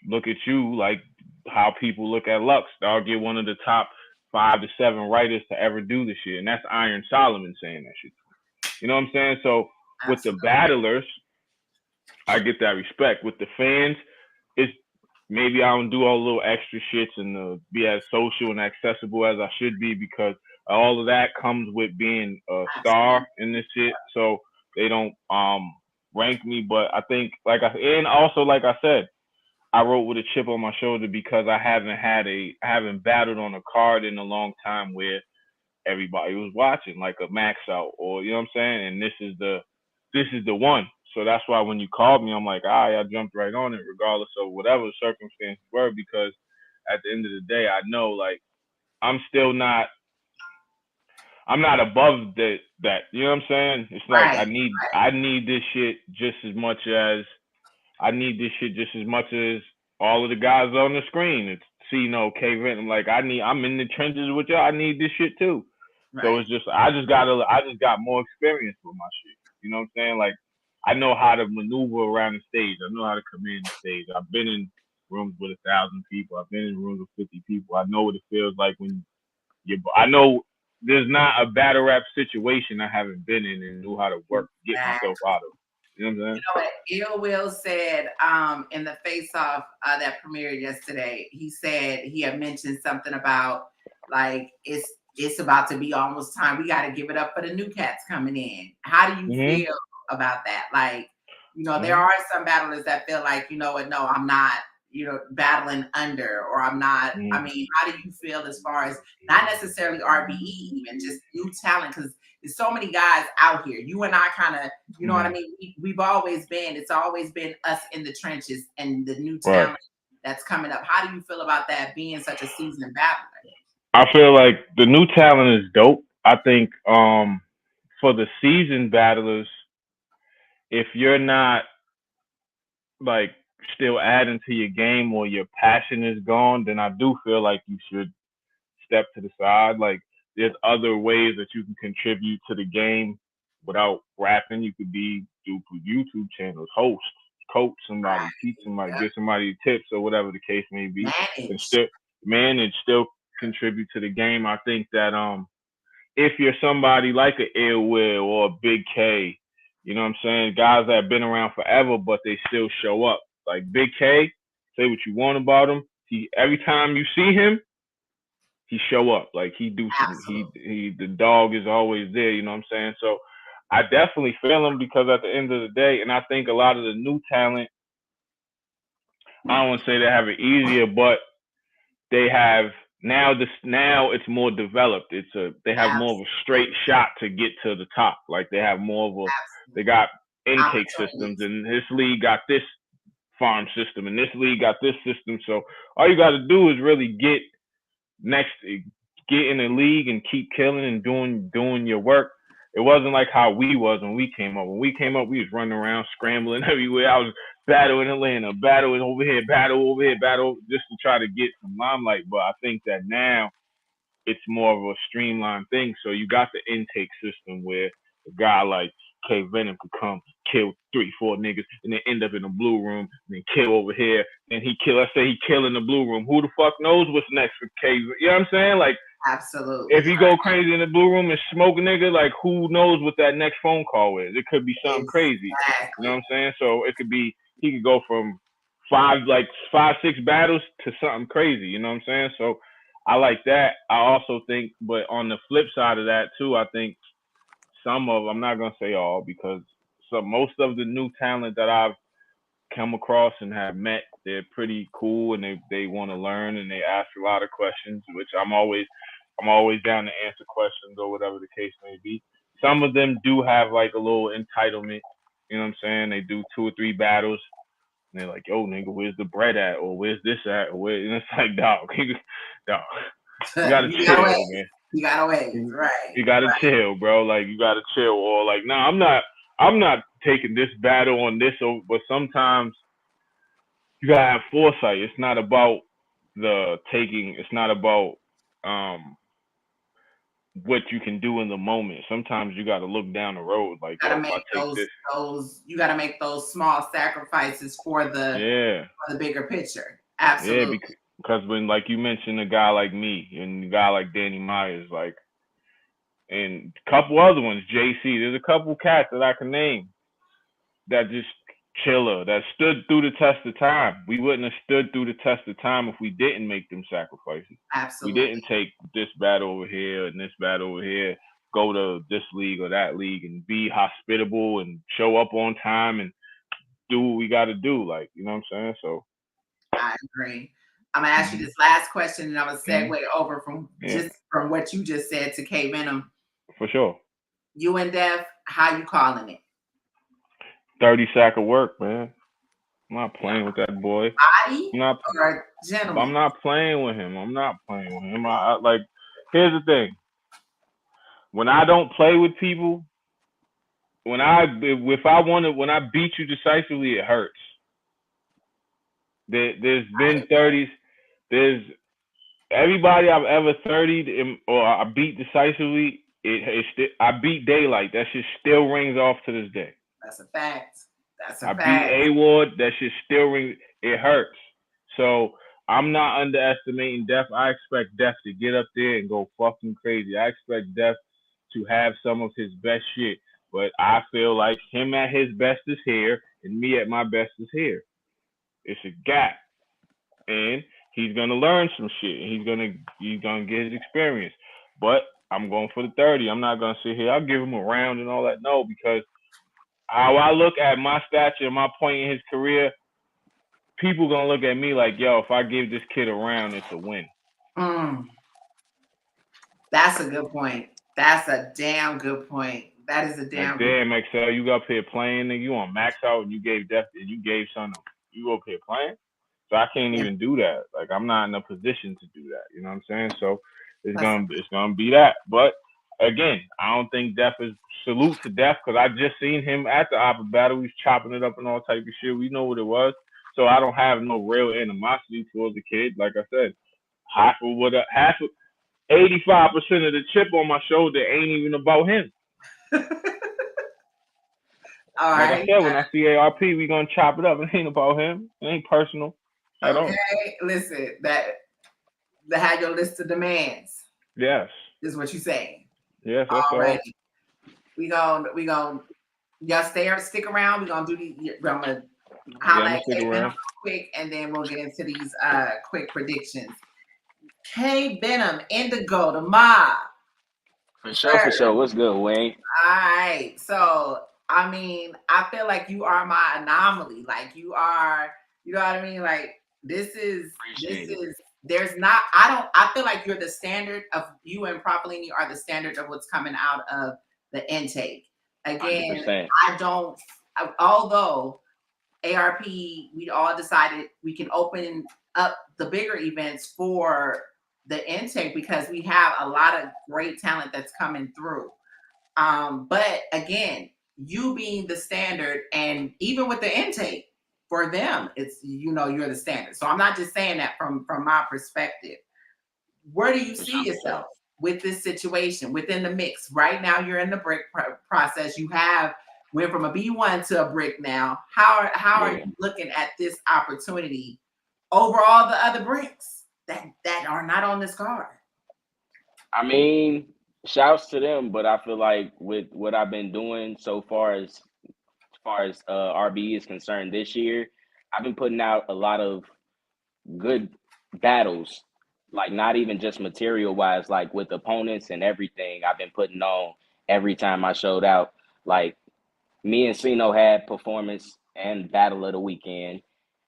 look at you like how people look at Lux. Dog, you're one of the top 5 to 7 writers to ever do this shit, and that's Iron Solomon saying that shit. You know what I'm saying? So with the battlers, I get that respect. With the fans, it's maybe I don't do all the little extra shits and be as social and accessible as I should be because all of that comes with being a star in this shit. So they don't rank me, but I think like I said, I wrote with a chip on my shoulder because I haven't battled on a card in a long time where everybody was watching, like a max out or you know what I'm saying, and this is the one. So that's why when you called me, I'm like, I jumped right on it, regardless of whatever the circumstances were, because at the end of the day, I know like I'm not above that. You know what I'm saying? It's like I need this shit just as much as all of the guys on the screen. It's Cino, K-Venom. Like I'm in the trenches with y'all. I need this shit too. Right. So it's just I just got more experience with my shit. You know what I'm saying? Like I know how to maneuver around the stage. I know how to command the stage. I've been in rooms with 1,000 people. I've been in rooms with 50 people. I know what it feels like when I know there's not a battle rap situation I haven't been in and know how to get myself out of. You know what I'm saying? You know what Ill Will said in the face-off that premiered yesterday. He said he had mentioned something about like it's about to be almost time. We got to give it up for the new cats coming in. How do you feel about that? Like, there are some battlers that feel like, you know what, no, I'm not, battling under, or I'm not. I mean, how do you feel as far as not necessarily RBE, even just new talent? Because there's so many guys out here. You and I kind of, you know what I mean? It's always been us in the trenches and the new talent that's coming up. How do you feel about that being such a seasoned battler? I feel like the new talent is dope. I think for the seasoned battlers, if you're not like still adding to your game or your passion is gone, then I do feel like you should step to the side. Like there's other ways that you can contribute to the game without rapping. You could do YouTube channels, host, coach somebody, teach somebody, give somebody tips or whatever the case may be, and still contribute to the game. I think that if you're somebody like an Ill Will or a Big K, you know what I'm saying, guys that have been around forever but they still show up. Like Big K, say what you want about him. Every time you see him, he show up. Like he do something. The dog is always there, you know what I'm saying? So I definitely feel him because at the end of the day, and I think a lot of the new talent, I don't want to say they have it easier, but they have now it's more developed. They have more of a straight shot to get to the top. Like they have more of they got intake systems, and this league got this farm system, and this league got this system. So all you got to do is really get in the league and keep killing and doing your work. It wasn't like how we was when we came up. When we came up, we was running around scrambling everywhere. I was battling Atlanta, battling over here, battle just to try to get some limelight. But I think that now it's more of a streamlined thing. So you got the intake system where a guy like K-Venom could come, kill 3-4 niggas, and then end up in the blue room, and then kill over here, and let's say he kill in the blue room. Who the fuck knows what's next for K? You know what I'm saying? Like, Absolutely. If you go crazy in the blue room and smoke a nigga, like who knows what that next phone call is? It could be something crazy. Exactly. You know what I'm saying? So it could be he could go from 6 battles to something crazy. You know what I'm saying? So I like that. I also think, but on the flip side of that too, I think I'm not gonna say all because most of the new talent that I've come across and have met, they're pretty cool and they want to learn and they ask a lot of questions, which I'm always down to answer questions or whatever the case may be. Some of them do have like a little entitlement, you know what I'm saying? They do 2 or 3 battles and they're like, yo, nigga, where's the bread at? Or where's this at? Or where? And it's like, dog, dog, you gotta chill, man. You gotta wait, right? You gotta chill, bro. Like you gotta chill. Or like, nah, I'm not taking this battle on this. But sometimes you gotta have foresight. It's not about the taking. It's not about what you can do in the moment. Sometimes you gotta look down the road. Like, You gotta if I take those. You gotta make those small sacrifices for the bigger picture. Absolutely. Yeah, because when, like you mentioned, a guy like me and a guy like Danny Myers, like, and a couple other ones, JC. There's a couple cats that I can name that just chiller, that stood through the test of time. We wouldn't have stood through the test of time if we didn't make them sacrifices. Absolutely. We didn't take this battle over here and this battle over here, go to this league or that league and be hospitable and show up on time and do what we got to do. Like, you know what I'm saying? So I agree. I'm gonna ask you this last question, and I'm gonna segue over from what you just said to K-Venom. For sure. You and Def, how you calling it? 30 sack of work, man. I'm not playing with that boy. Body or gentleman? I'm not playing with him. Like, here's the thing. When I don't play with people, when I beat you decisively, it hurts. There's been 30s. There's everybody I've ever 30'd or I beat decisively. I beat Daylight. That shit still rings off to this day. That's a fact. I beat A-Ward. That shit still rings. It hurts. So I'm not underestimating Def. I expect Def to get up there and go fucking crazy. I expect Def to have some of his best shit. But I feel like him at his best is here and me at my best is here. It's a gap. And he's gonna learn some shit. And he's gonna get his experience. But I'm going for the 30. I'm not gonna sit here. I'll give him a round and all that. No, because how I look at my stature and my point in his career, people gonna look at me like, yo, if I give this kid a round, it's a win. That's a good point. That's a damn good point. That is a damn good point. Damn, XL, you up here playing, nigga. You on max out and you gave Def and you gave Son. You up here playing? So I can't even do that. Like, I'm not in a position to do that. You know what I'm saying? So it's gonna be that. But again, I don't think Def is salute to Def because I just seen him at the Opera battle. He's chopping it up and all type of shit. We know what it was. So I don't have no real animosity towards the kid. Like I said, 85% of the chip on my shoulder ain't even about him. All like right. I said, when I see ARP, we gonna chop it up. It ain't about him. It ain't personal at all. Okay, listen, that had your list of demands. Yes. Is what you saying. Yes, that's all. Right. We gonna y'all stick around. We're gonna do I'm gonna highlight K-Venom quick, and then we'll get into these quick predictions. K-Venom, Indigo, the Mob. For sure. What's good, Wayne? All right. So I mean, I feel like you are my anomaly. Like you are, you know what I mean? Like I feel like you're the standard of you and Propolini are the standard of what's coming out of the intake. Again, 100%. Although ARP, we all decided we can open up the bigger events for the intake because we have a lot of great talent that's coming through. But again, you being the standard, and even with the intake for them, it's, you're the standard. So I'm not just saying that from my perspective. Where do you see yourself with this situation within the mix? Right now, you're in the brick process. You went from a B1 to a brick now. How are you looking at this opportunity over all the other bricks that are not on this card? I mean, shouts to them, but I feel like with what I've been doing so far as RBE is concerned this year, I've been putting out a lot of good battles, like not even just material wise, like with opponents and everything. I've been putting on every time I showed out. Like me and Cino had performance and battle of the weekend.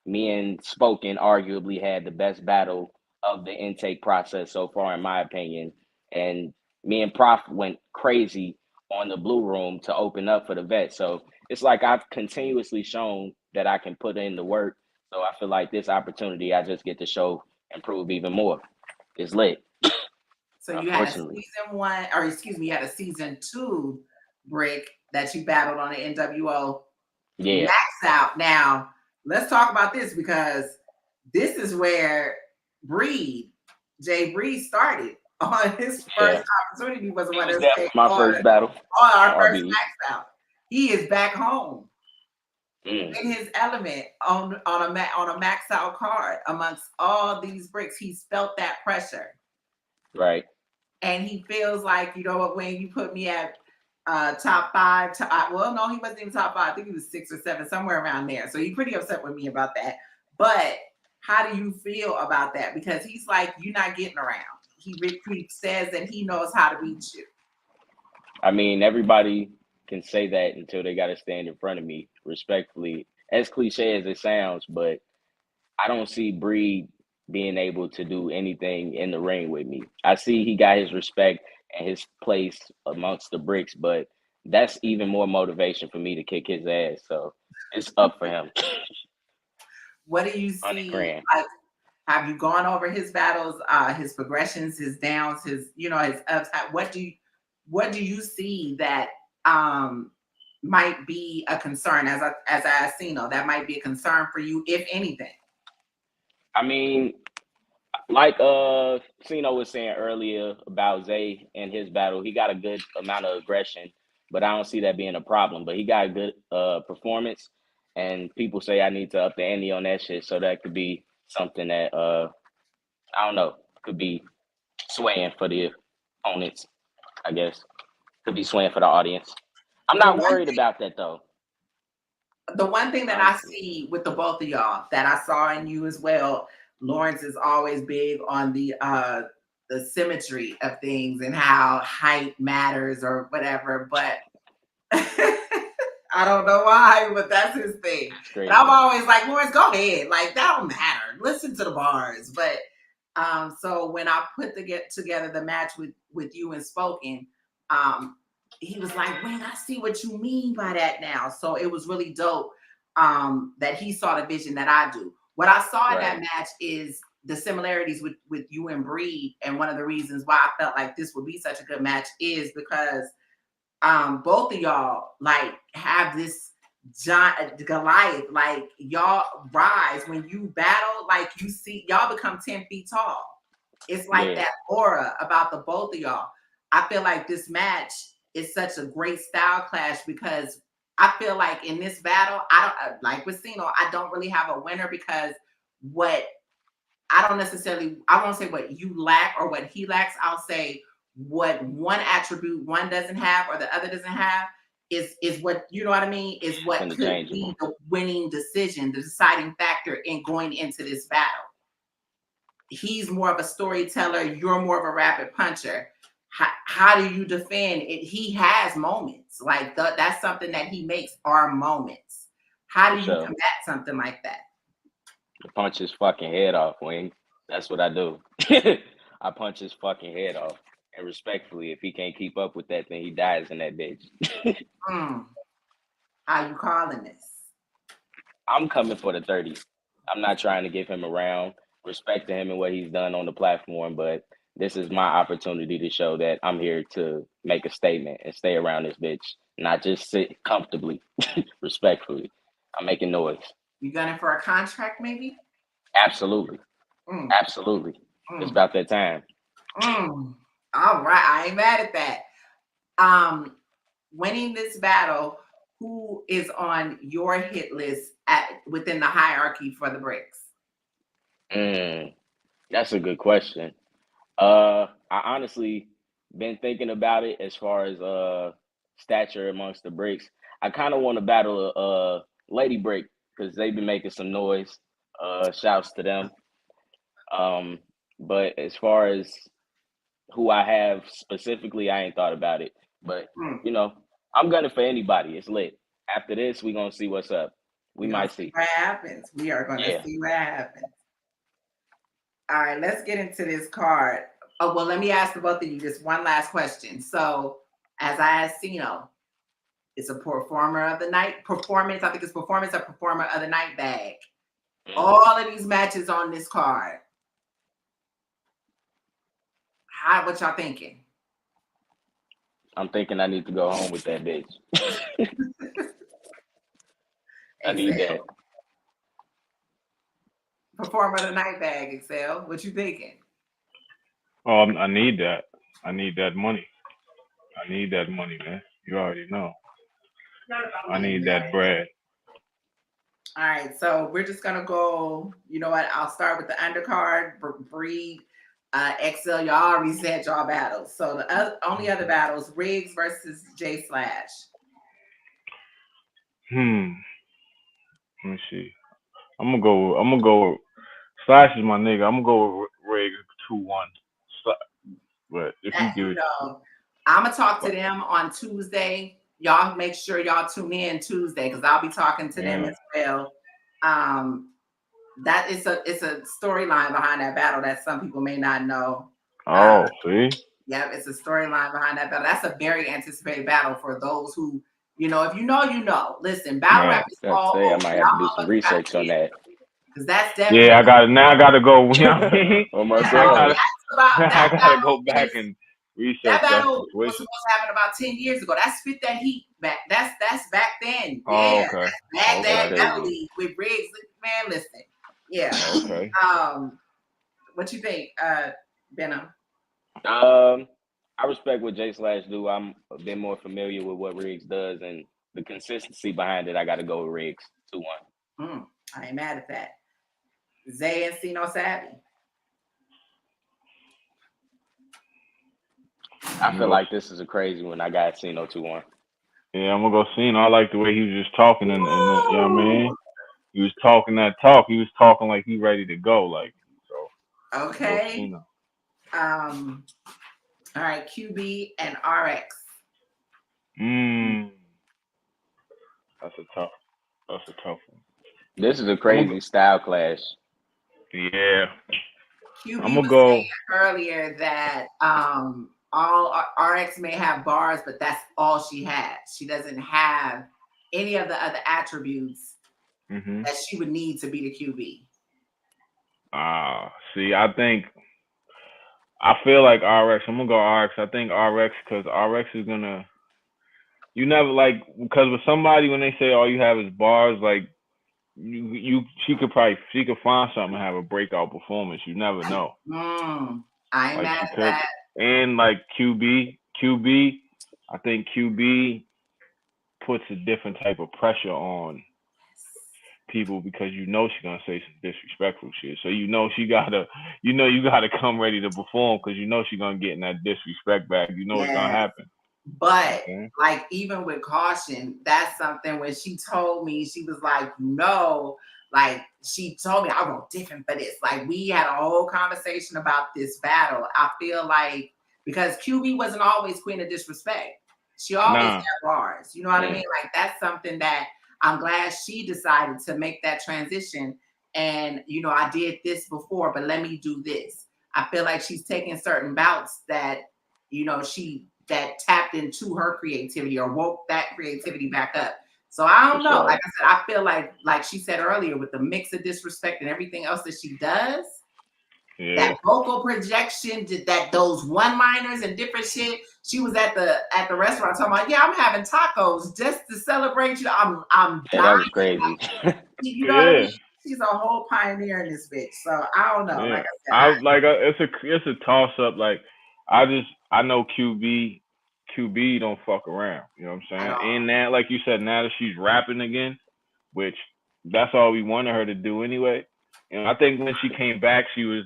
Me and Spoken arguably had the best battle of the intake process so far, in my opinion. And me and Prof went crazy on the Blue Room to open up for the vet. So it's like I've continuously shown that I can put in the work. So I feel like this opportunity, I just get to show and prove even more. It's lit. So you had a Unfortunately. season 1, or excuse me, you had a season 2 Brick that you battled on the NWO Yeah. Max Out. Now, let's talk about this because this is where Jay Breed started on his first opportunity was one of my first battle. on our first RBE. Max Out. He is back home Mm. in his element on a Max Out card amongst all these bricks. He's felt that pressure. Right. And he feels like, you know what, when you put me at top 5, well, no, he wasn't even top 5. I think he was 6 or 7, somewhere around there. So he's pretty upset with me about that. But how do you feel about that? Because he's like, you're not getting around. He says that he knows how to beat you. I mean, everybody can say that until they got to stand in front of me, respectfully. As cliche as it sounds, but I don't see Breed being able to do anything in the ring with me. I see he got his respect and his place amongst the bricks, but that's even more motivation for me to kick his ass. So it's up for him. What do you see? Like, have you gone over his battles, his progressions, his downs, his ups? What do you see that might be a concern as I Cino, that might be a concern for you, if anything? I mean, like Cino was saying earlier about Zay and his battle, he got a good amount of aggression, but I don't see that being a problem. But he got a good performance, and people say I need to up the ante on that shit. So that could be something that I don't know, could be swaying for the opponents, I guess. Could be swaying for the audience. I'm not worried about that though. The one thing that I see with the both of y'all that I saw in you as well, Lawrence is always big on the symmetry of things and how height matters or whatever, but I don't know why, but that's his thing. And I'm always like, Lawrence, go ahead. Like, that don't matter. Listen to the bars. But so when I put together the match with you and Spoken, he was like, wait, I see what you mean by that now. So it was really dope that he saw the vision that I do. What I saw in that match is the similarities with you and Breed. And one of the reasons why I felt like this would be such a good match is because both of y'all like have this giant Goliath, like y'all rise when you battle, like you see y'all become 10 feet tall. It's like that aura about the both of y'all. I feel like this match is such a great style clash because I feel like in this battle, I don't like with Cino, I don't really have a winner because I won't say what you lack or what he lacks. I'll say what one attribute one doesn't have or the other doesn't have is what, you know what I mean, is what could be the winning decision, the deciding factor in going into this battle. He's more of a storyteller, you're more of a rapid puncher. How do you defend it? He has moments like that's something that he makes are moments. How do you combat something like that? Punch his fucking head off, Wing. That's what I do. I punch his fucking head off. And respectfully, if he can't keep up with that, then he dies in that bitch. How you calling this? I'm coming for the 30. I'm not trying to give him a round. Respect to him and what he's done on the platform, but this is my opportunity to show that I'm here to make a statement and stay around this bitch, not just sit comfortably. Respectfully, I'm making noise. You gunning for a contract, maybe? Absolutely. Absolutely. It's about that time. All right, I ain't mad at that. Winning this battle, who is on your hit list within the hierarchy for the bricks? That's a good question. I honestly been thinking about it as far as stature amongst the bricks. I kind of want to battle Lady Brick because they've been making some noise. Shouts to them. But as far as who I have specifically, I ain't thought about it. But you know, I'm gunning for anybody. It's lit. After this, we gonna see what's up. We might see what happens. We are gonna see what happens. All right, let's get into this card. Oh, well, let me ask the both of you just one last question. So, as I asked Cino, it's a performer of the night performance. I think it's performance or performer of the night bag. All of these matches on this card. What y'all thinking? I'm thinking I need to go home with that bitch. I need that. Performer of the night bag, Excel. What you thinking? I need that. I need that money. I need that money, man. You already know. I need that bread. All right, so we're just gonna go. You know what? I'll start with the undercard. Breed, Excel. Y'all already said y'all battles. So the only other battles: Riggs versus J Slash. Let me see. I'm gonna go. Slash is my nigga. I'm gonna go with Riggs 2-1. But if you give it, I'm gonna talk to them on Tuesday. Y'all make sure y'all tune in Tuesday because I'll be talking to them as well. That it's a storyline behind that battle that some people may not know. See? Yeah, it's a storyline behind that battle. That's a very anticipated battle for those who, if you know, you know. Listen, battle rap is all over. I might have to do some research on that. Because that's definitely. Yeah, I gotta go. You know what I mean? Oh my God. I gotta go back and research that battle was supposed to happen about 10 years ago. That's Fit That Heat back. That's back then. Yeah. Oh, okay. That's back that league with Riggs. Man, listen. Yeah. Okay. What you think, Venom? I respect what J Slash do. I'm a bit more familiar with what Riggs does and the consistency behind it. I got to go with Riggs 2-1. I ain't mad at that. Zay and Cino Savvy. I feel like this is a crazy one. I got Cino 2-1. Yeah, I'm gonna go Cino. I like the way he was just talking, and you know what I mean. He was talking that talk. He was talking like he ready to go, like so. Okay. All right, QB and RX. That's a tough one. This is a crazy style clash. Yeah. QB I'm gonna go earlier that all RX may have bars, but that's all she has. She doesn't have any of the other attributes that she would need to be the QB. See, I feel like RX. I'm gonna go RX. I think RX because RX is gonna. You never because with somebody when they say all you have is bars, like she could find something and have a breakout performance. You never know. I ain't mad at that. And like QB, I think QB puts a different type of pressure on people because she's gonna say some disrespectful shit. So you gotta come ready to perform because she's gonna get in that disrespect back. It's gonna happen. But like even with caution, that's something when she told me, she was like, like she told me I wrote different for this. Like we had a whole conversation about this battle. I feel like because QB wasn't always queen of disrespect. She always had bars. You know what I mean? Like that's something that I'm glad she decided to make that transition. And I did this before, but let me do this. I feel like she's taking certain bouts that, that tapped into her creativity or woke that creativity back up. So I don't know. Like I said, I feel like she said earlier, with the mix of disrespect and everything else that she does, that vocal projection, those one-liners and different shit. She was at the restaurant talking about, I'm having tacos just to celebrate you. I'm dying. That was crazy. You know what I mean? She's a whole pioneer in this bitch. So I don't know. Like I said, it's a toss up. Like I know QB don't fuck around. You know what I'm saying? And now, like you said, now that she's rapping again, which that's all we wanted her to do anyway. And I think when she came back, she was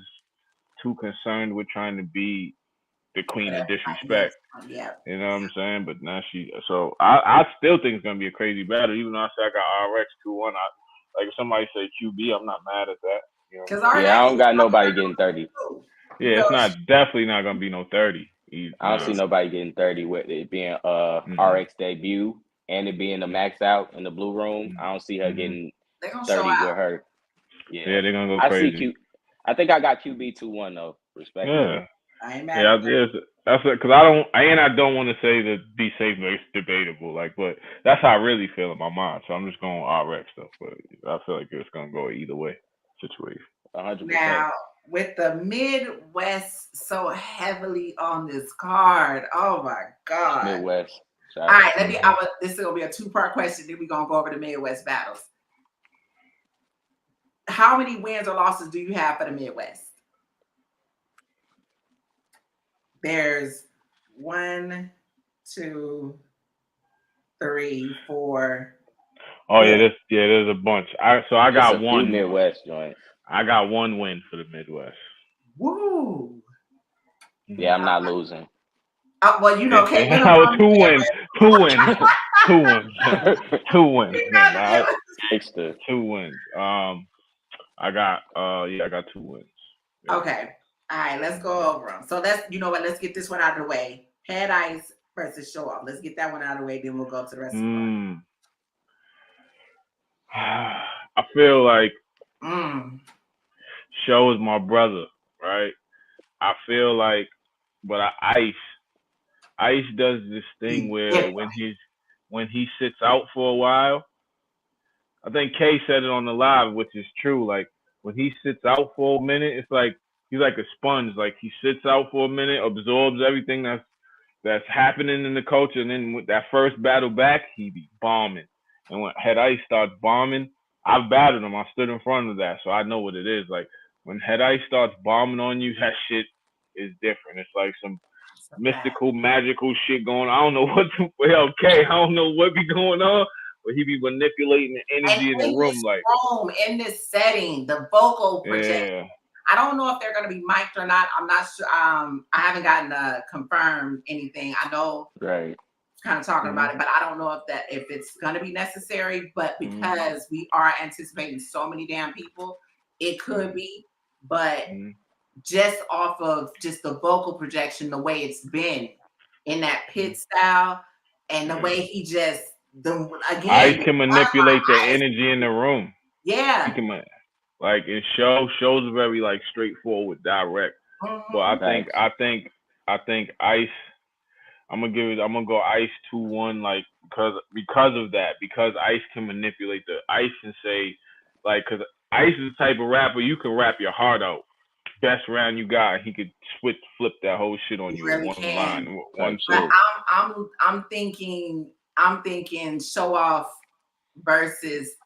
too concerned with trying to be the queen of That's my disrespect. next one. Yeah. You know what I'm saying? But now so I still think it's gonna be a crazy battle, even though I said I got RX 2-1. Like if somebody say QB, I'm not mad at that. You know what I'm Because saying? Yeah, I don't got nobody getting 30. Yeah, it's not definitely not gonna be no 30. I don't see nobody getting 30 with it being RX debut and it being the max out in the blue room. I don't see her getting They're gonna 30 show out. with her. Yeah, they're gonna go I crazy. see I think I got QB 2-1 though, respectfully. Yeah. I ain't mad at that. That's because I don't want to say that be safe, but it's debatable. Like, but that's how I really feel in my mind. So I'm just going RX stuff. But I feel like it's gonna go either way situation. 100%. Now, with the Midwest so heavily on this card, oh my God. Midwest. All right, this is gonna be a 2-part question. Then we're gonna go over the Midwest battles. How many wins or losses do you have for the Midwest? There's 1, 2, 3, 4. Oh yeah, there's a bunch. I got one Midwest joints. I got 1 win for the Midwest. Woo! Yeah, I'm not losing. Well, you know, K-Venom 2 wins. 2 wins. 2 wins. 2 wins. 2 wins. I got 2 wins. Yeah. Okay. All right, let's go over them. So let's get this one out of the way. Head Ice versus Showoff. Let's get that one out of the way, then we'll go to the rest of the one. I feel like Show is my brother, right? I feel like, but Ice does this thing where when he sits out for a while, I think K said it on the live, which is true. Like when he sits out for a minute, it's like he's like a sponge. Like he sits out for a minute, absorbs everything that's happening in the culture, and then with that first battle back, he be bombing. And when Head Ice starts bombing, I've battled him. I stood in front of that, so I know what it is. Like when Head Ice starts bombing on you, that shit is different. It's like some mystical, magical shit going on. I don't know I don't know what be going on, but he be manipulating the energy in the room. Like in this setting, the vocal projection. Yeah. I don't know if they're going to be mic'd or not. I'm not sure. I haven't gotten confirmed anything. I know, right? Kind of talking about it, but I don't know if it's going to be necessary. But because we are anticipating so many damn people, it could be. But just off of just the vocal projection, the way it's been in that pit style, and the way he just Ice can manipulate the energy in the room. Yeah. He can, like it shows very like straightforward, direct. But I think Ice. I'm gonna go Ice 2-1, like because of that, because Ice can manipulate Ice can say, like, because Ice is the type of rapper you can rap your heart out. Best round you got, he could flip that whole shit on you in one line, one shit. I'm thinking Showoff versus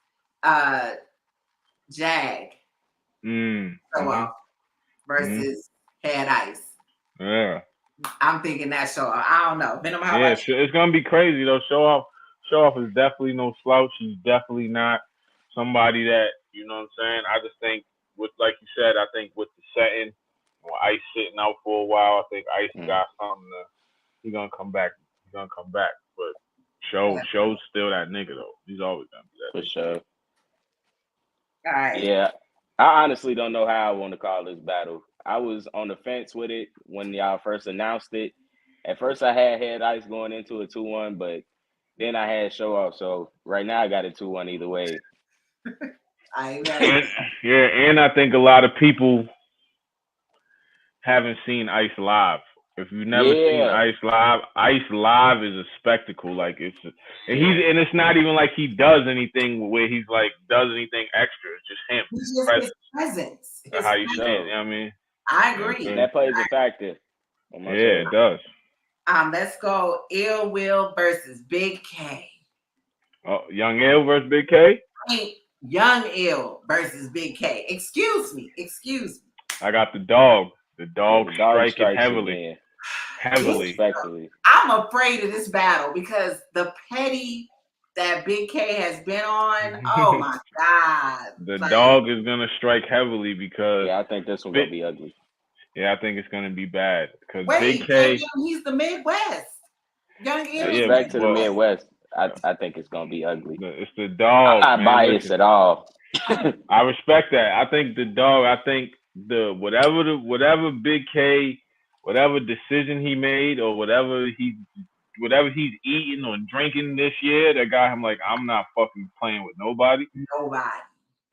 Jag. Showoff versus Head Ice. Yeah. I'm thinking that Showoff. I don't know. It's gonna be crazy though. Showoff is definitely no slouch. He's definitely not somebody that, you know what I'm saying. I just think with, like you said, I think with the setting, Ice sitting out for a while, I think Ice got something. He's gonna come back. But Show's still that nigga though. He's always gonna be that. For sure. All right. Yeah, I honestly don't know how I want to call this battle. I was on the fence with it when y'all first announced it. At first, I had Head Ice going into a 2-1, but then I had Showoff. So right now, I got a 2-1 either way. And I think a lot of people haven't seen Ice live. If you've never seen Ice live is a spectacle. Like it's not even like he does anything where he's like does anything extra. It's just him. His presence. How you say it? You know what I mean? I agree. That plays a factor. It does. Let's go. Ill Will versus Big K. Oh, Young Ill versus Big K. Young Ill versus Big K. Excuse me. I got the dog. The dog striking heavily. Again. Heavily. Respectfully. I'm afraid of this battle because the petty that Big K has been on. Oh my God. The dog is gonna strike heavily because I think this one's gonna be ugly. Yeah, I think it's gonna be bad because Wait, Big K. he's the Midwest. Young M is Yeah, Back to the but Midwest. I think it's gonna be ugly. it's the I'm dog, not man. biased Listen, at all. I respect that. I think the dog. I think whatever Big K, whatever decision he made or whatever he's eating or drinking this year, that got him like, I'm not fucking playing with nobody. Nobody.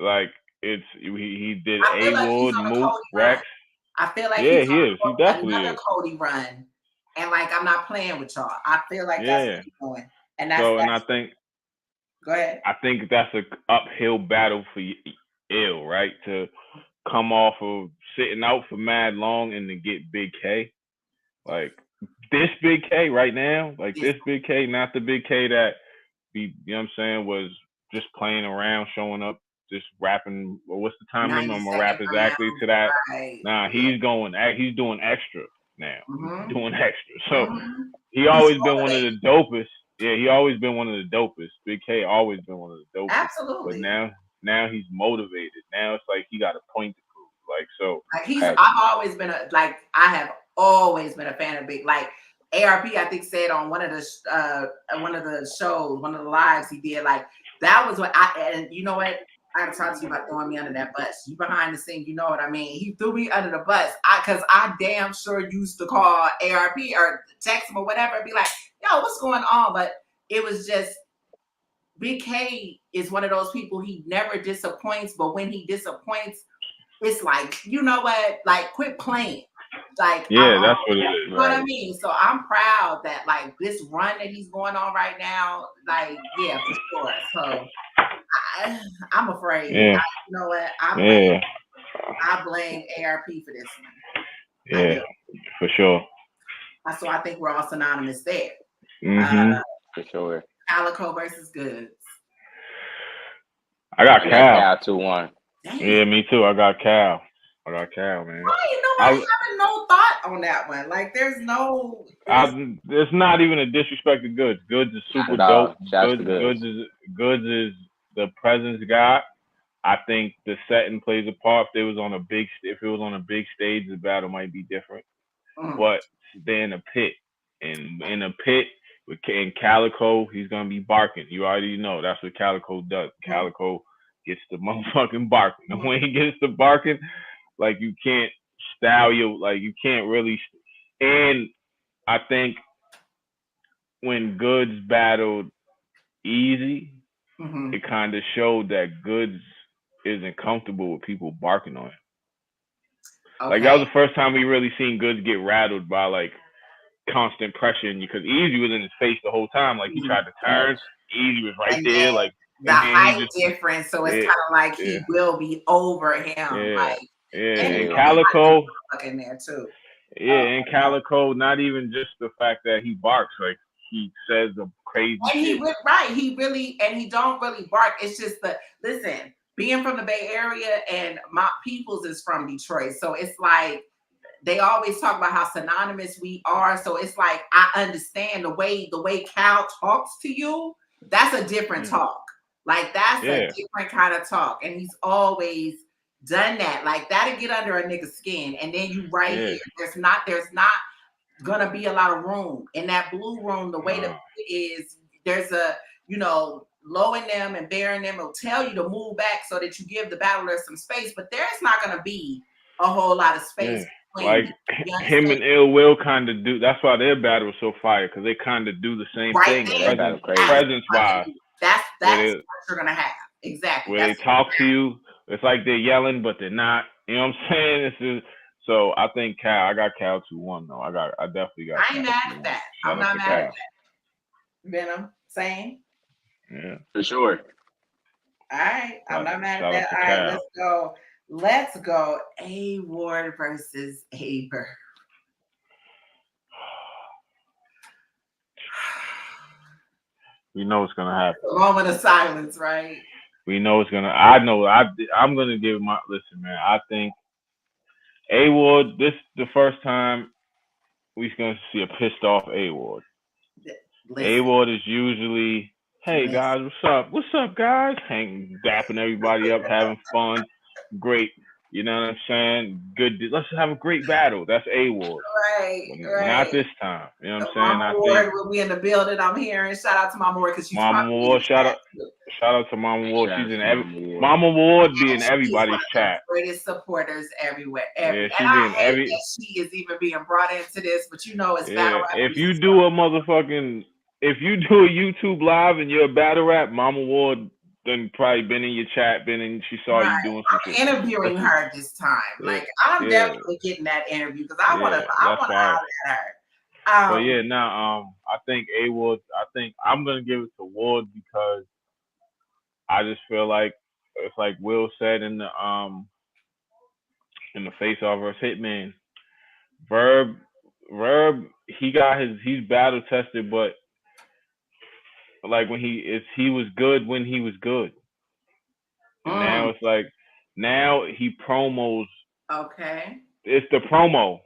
Like he did I feel like he's A-Wood, on a Mook, Cody Rex. run. I feel like Yeah, he's he is. He on definitely another is. Cody run. And like, I'm not playing with y'all. I feel like that's Yeah. what he's doing. And that's So, and I think go ahead. I think that's a uphill battle for Ill, right? To come off of sitting out for mad long and to get Big K. Like this Big K right now, like this Big K, not the Big K that you know what I'm saying, was just playing around, showing up, just rapping. Well, what's the time limit? I'm gonna rap exactly to that. Right. Nah, he's doing extra now. Mm-hmm. He's doing extra. So he always been one of the dopest. Yeah, he always been one of the dopest. Big K always been one of the dopest. Absolutely. But now he's motivated. Now it's like he got a point to prove. Like so. Like I have always been a fan of Big. Like ARP, I think said on one of the shows, one of the lives he did. Like that was what and you know what? I gotta talk to you about throwing me under that bus. You behind the scene, you know what I mean. He threw me under the bus. Cause I damn sure used to call ARP or text him or whatever and be like, yo, what's going on? But it was just Big K is one of those people, he never disappoints, but when he disappoints, it's like, you know what? Like, quit playing. Like, yeah, that's what it is. You know what I mean? So I'm proud that like this run that he's going on right now, like, yeah, for sure. So I'm afraid. Yeah. You know what? I blame ARP for this one. Yeah, for sure. So I think we're all synonymous there. Mm-hmm. For sure. Calico versus Goods. I got Cal. 2-1. Yeah, me too. I got Cal, man. Why ain't nobody having no thought on that one? Like, there's no. It's not even a disrespect to Goods. Goods is super dope. Goods is the presence guy. I think the setting plays a part. If it was on a big stage, the battle might be different. But they're in a pit, and in a pit with Calico, he's gonna be barking. You already know that's what Calico does. Calico gets the motherfucking barking. And when he gets the barking, like you can't you can't really. And I think when Goods battled Easy, it kind of showed that Goods isn't comfortable with people barking on him. Okay. Like that was the first time we really seen Goods get rattled by like constant pressure, because Easy was in his face the whole time. Like he tried to turn, Easy was right there. Like the height difference, so it's kind of like he will be over him. Yeah, like, and Calico in there too. Yeah, and Calico, not even just the fact that he barks, like he says the crazy shit. He don't really bark. It's just listen, being from the Bay Area and my peoples is from Detroit, so it's like they always talk about how synonymous we are. So it's like I understand the way Cal talks to you. That's a different talk. Like that's a different kind of talk, and he's always done that. Like that'll get under a nigga's skin, and then you here. There's not gonna be a lot of room in that blue room. The way that it is, there's a lowing them and bearing them will tell you to move back so that you give the battler some space, but there's not gonna be a whole lot of space. Like him and Ill Will kind of do. That's why their battle was so fire, because they kind of do the same thing. Presence wise, that's what you're gonna have exactly. Where they talk to you, it's like they're yelling, but they're not. You know what I'm saying? So I think I got Cal 2-1 though. I definitely got. I ain't mad at that. I'm not mad at that. Venom, same. Yeah, for sure. All right, I'm not mad at that. All right, let's go. Let's go. A-Ward versus A-Verb. We know what's gonna happen. A moment of silence, right? We know it's gonna. I'm gonna give my listen, man. I think A-Ward. This the first time we're gonna see a pissed off A-Ward. A-Ward is usually, hey guys, what's up? What's up, guys? Dapping everybody up, having fun. Great. You know what I'm saying? Good. Let's have a great battle. That's A-Ward. Right. Not this time. You know what I'm saying? Mama I Ward think will be in the building. I'm hearing. Shout out to Mama Ward because she's Mama probably in the Ward. Shout chat out. too. Shout out to Mama Ward. Shout She's out in to every. Mama Ward. Mama Ward be in And she's everybody's one of chat. the greatest supporters everywhere. Yeah, And she I be in hate every. that she is even being brought into this, but you know it's Yeah, battle rap. if you do a motherfucking, if you do a YouTube live and you're a battle rap, Mama Ward done probably been in your chat, she saw you doing some shit. I'm interviewing her this time. Like I'm definitely getting that interview because I want to holler at her. But yeah, now I think A-Ward. I think I'm gonna give it to Ward because I just feel like it's like Will said in the Face Off versus Hitman. Verb, he's battle tested, but like when he was good when he was good. And now it's like now he promos. Okay. It's the promo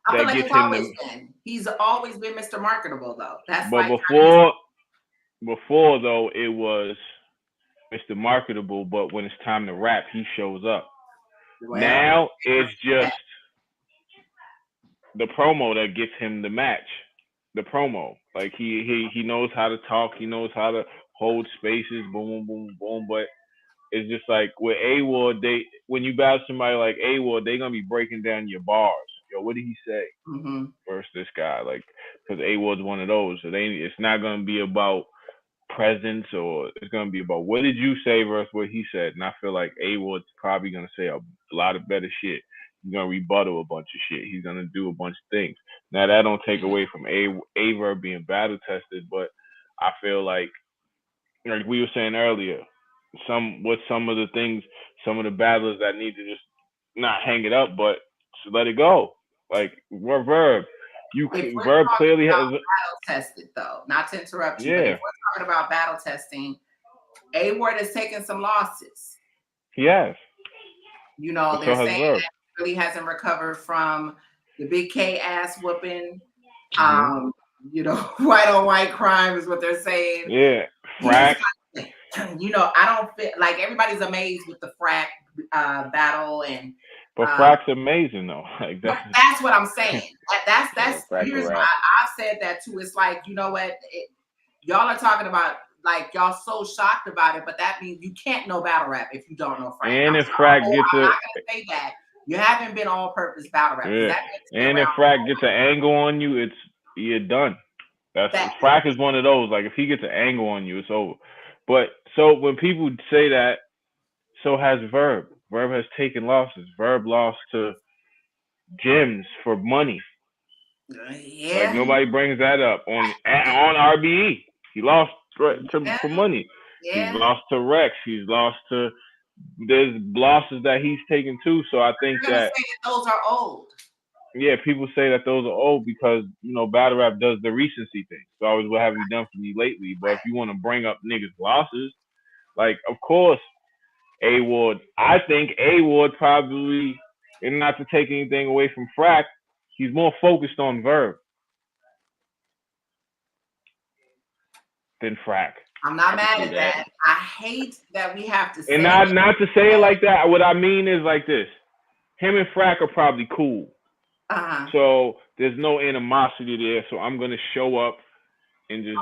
I feel that like gets it's him always been. He's always been Mr. Marketable though. That's but like before though it was Mr. Marketable, but when it's time to rap, he shows up. Now it's just the promo that gets him the match. The promo, like he knows how to talk, he knows how to hold spaces, boom, boom, boom, boom. But it's just like with A-Ward, when you battle somebody like A-Ward, they're gonna be breaking down your bars. Yo, what did he say? Versus this guy, like, because A-Ward's one of those. So it's not gonna be about presence, or it's gonna be about what did you say versus what he said. And I feel like A-Ward's probably gonna say a lot of better shit. He's gonna rebuttal a bunch of shit. He's gonna do a bunch of things. Now that don't take away from Verb being battle tested, but I feel like we were saying earlier, some of the battlers that need to just not hang it up, but let it go. Like we're Verb. Verb clearly has battle tested though. Not to interrupt you, yeah. but if we're talking about battle testing, A-Ward has taken some losses. Yes. You know, they're saying that he really hasn't recovered from the big K ass whooping. You know, white on white crime is what they're saying. Yeah. Frack. You know, I don't feel like everybody's amazed with the Frack battle and but Frack's amazing though. Like that's what I'm saying. That's here's why I've said that too. It's like, you know what, y'all are talking about like y'all so shocked about it, but that means you can't know battle rap if you don't know Frack. And if Frack gets I'm not gonna say that. You haven't been all-purpose battle rap. Yeah. And if Frack gets an angle on you, you're done. Frack is one of those. Like if he gets an angle on you, it's over. But so when people say that, so has Verb. Verb has taken losses. Verb lost to Gyms for money. Yeah. Like nobody brings that up on RBE. He lost for money. Yeah. He's lost to Rex. He's lost to. There's losses that he's taken too. So I think that those are old. Yeah, people say that those are old because battle rap does the recency thing. So always, what have you done for me lately? But if you want to bring up niggas' losses, like of course, A-Ward. I think A-Ward probably, and not to take anything away from Frack, he's more focused on Verb than Frack. I'm not mad at that. I hate that we have to say and not to say it like that. What I mean is like this: him and Frack are probably cool. So there's no animosity there. So I'm gonna show up and just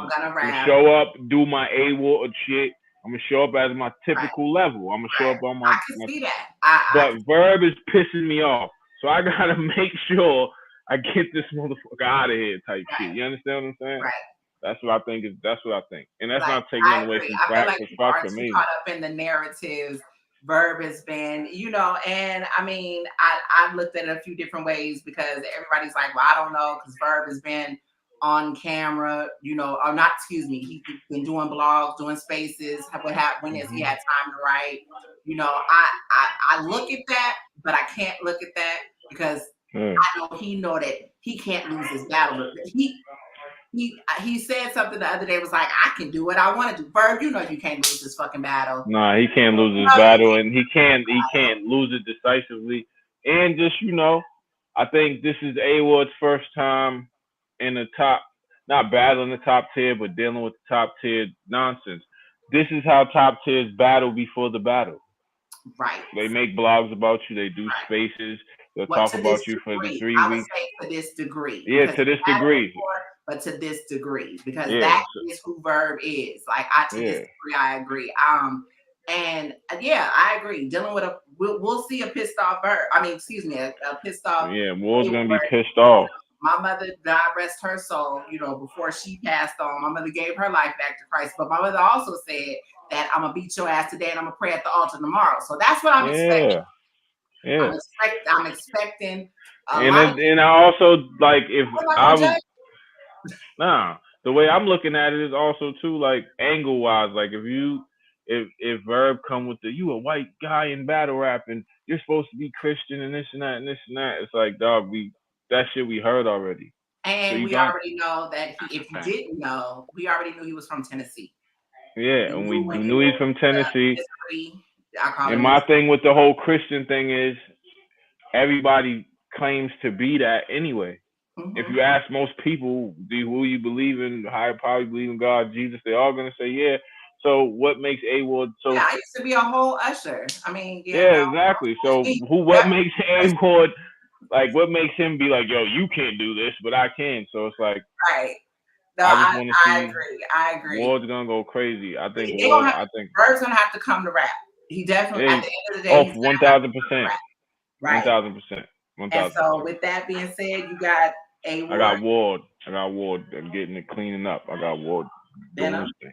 show up, do my A-Ward shit. I'm gonna show up as my typical level. I'm gonna show up on my. I can see that. But Verb is pissing me off, so I gotta make sure I get this motherfucker out of here, type shit. You understand what I'm saying? Right. That's what I think. And that's not taking away from Frack. I feel like people are too caught up in the narratives. Verb has been, and I mean, I looked at it a few different ways because everybody's like, well, I don't know, because Verb has been on camera, or not, excuse me, he's been doing blogs, doing spaces. When has he had time to write? I look at that, but I can't look at that because I know that he can't lose his battle. He said something the other day, was like, I can do what I want to do. Verb, you can't lose this fucking battle. Nah, he can't lose his battle, and he can't lose it decisively. And just, I think this is A-Ward's first time in the top, not battling the top tier, but dealing with the top tier nonsense. This is how top tiers battle before the battle. Right. They make blogs about you. They do spaces. They'll talk To this about you for the degree, 3 I would weeks. say to this degree. Yeah, Because to this degree. but to this degree, because Yeah. that is who Verb is. Like to this degree, I agree. And yeah, I agree. Dealing with we'll see a pissed off Verb. I mean, excuse me, a pissed off. Yeah, Ward's gonna be pissed off. My mother, God rest her soul, before she passed on, my mother gave her life back to Christ. But my mother also said that I'm gonna beat your ass today and I'm gonna pray at the altar tomorrow. So that's what I'm expecting. Yeah. I'm expecting and I also like if the way I'm looking at it is also too like angle wise, like if Verb come with you a white guy in battle rap and you're supposed to be Christian and this and that and this and that, it's like dog, that shit we heard already. And so we already know that if you didn't know, we already knew he was from Tennessee. Yeah, and we knew he's from Tennessee. And my thing with the whole Christian thing is everybody claims to be that anyway. Mm-hmm. If you ask most people, who you believe in, I probably believe in God, Jesus, they're all gonna say yeah. So what makes A-Ward so? Yeah, I used to be a whole usher. I mean, exactly. So what makes A-Ward like? What makes him be like, yo, you can't do this, but I can? So it's like, right. No, I agree. Ward's gonna go crazy. I think Verb's gonna have to come to rap. He definitely at the end of the day. 1,000%. Right. 1,000%. And so with that being said, you got A-Ward. I got Ward. I'm getting it cleaning up. I got Ward doing this thing.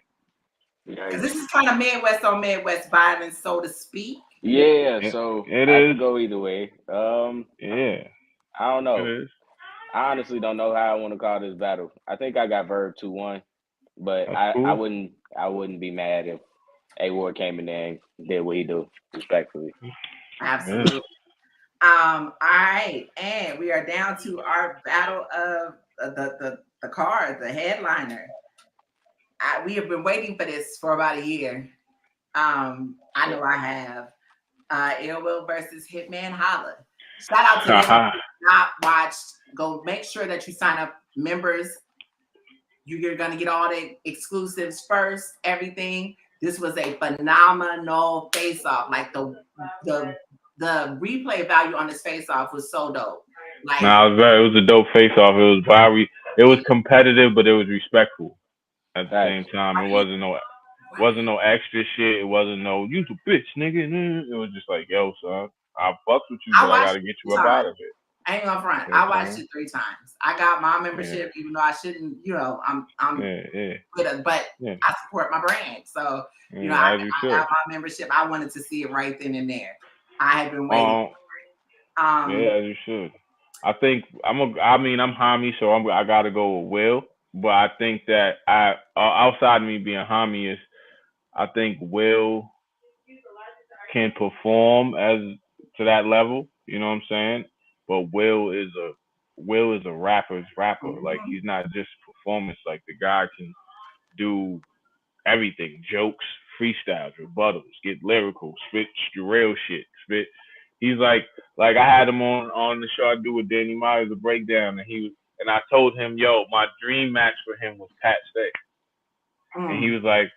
Because this is kind of Midwest on Midwest violence, so to speak. Yeah, so it I is. can go either way. Yeah. I don't know. It is. I honestly don't know how I want to call this battle. I think I got Verb 2-1, but I wouldn't be mad if A-Ward came in there and did what he do, respectfully. Absolutely. All right, and we are down to our battle of the card, the headliner. We have been waiting for this for about a year. I know I have. Ill Will versus Hitman Holla. Shout out to them who have not watched. Go make sure that you sign up members. You're gonna get all the exclusives first, everything. This was a phenomenal face-off. Like the replay value on this face-off was so dope. Like, it was a dope face-off. It was competitive, but it was respectful at the same time. It wasn't no extra shit. It wasn't no you a bitch, nigga. It was just like, yo, son, I fucked with you, but I gotta get you up out of it. I ain't gonna front. I watched it 3 times. I got my membership, even though I shouldn't. I'm with it, but I support my brand. So I got my membership. I wanted to see it right then and there. I had been waiting. As you should. I think I'm Hami, so I gotta go with Will. But I think that outside of me being Hami is, I think Will can perform to that level. You know what I'm saying? But Will is a rapper's rapper. Mm-hmm. Like he's not just performance. Like the guy can do everything: jokes, freestyles, rebuttals, get lyrical, spit real shit, spit. He's like I had him on the show I do with Danny Myers, a breakdown, and I told him, yo, my dream match for him was Pat Stay. And he was like,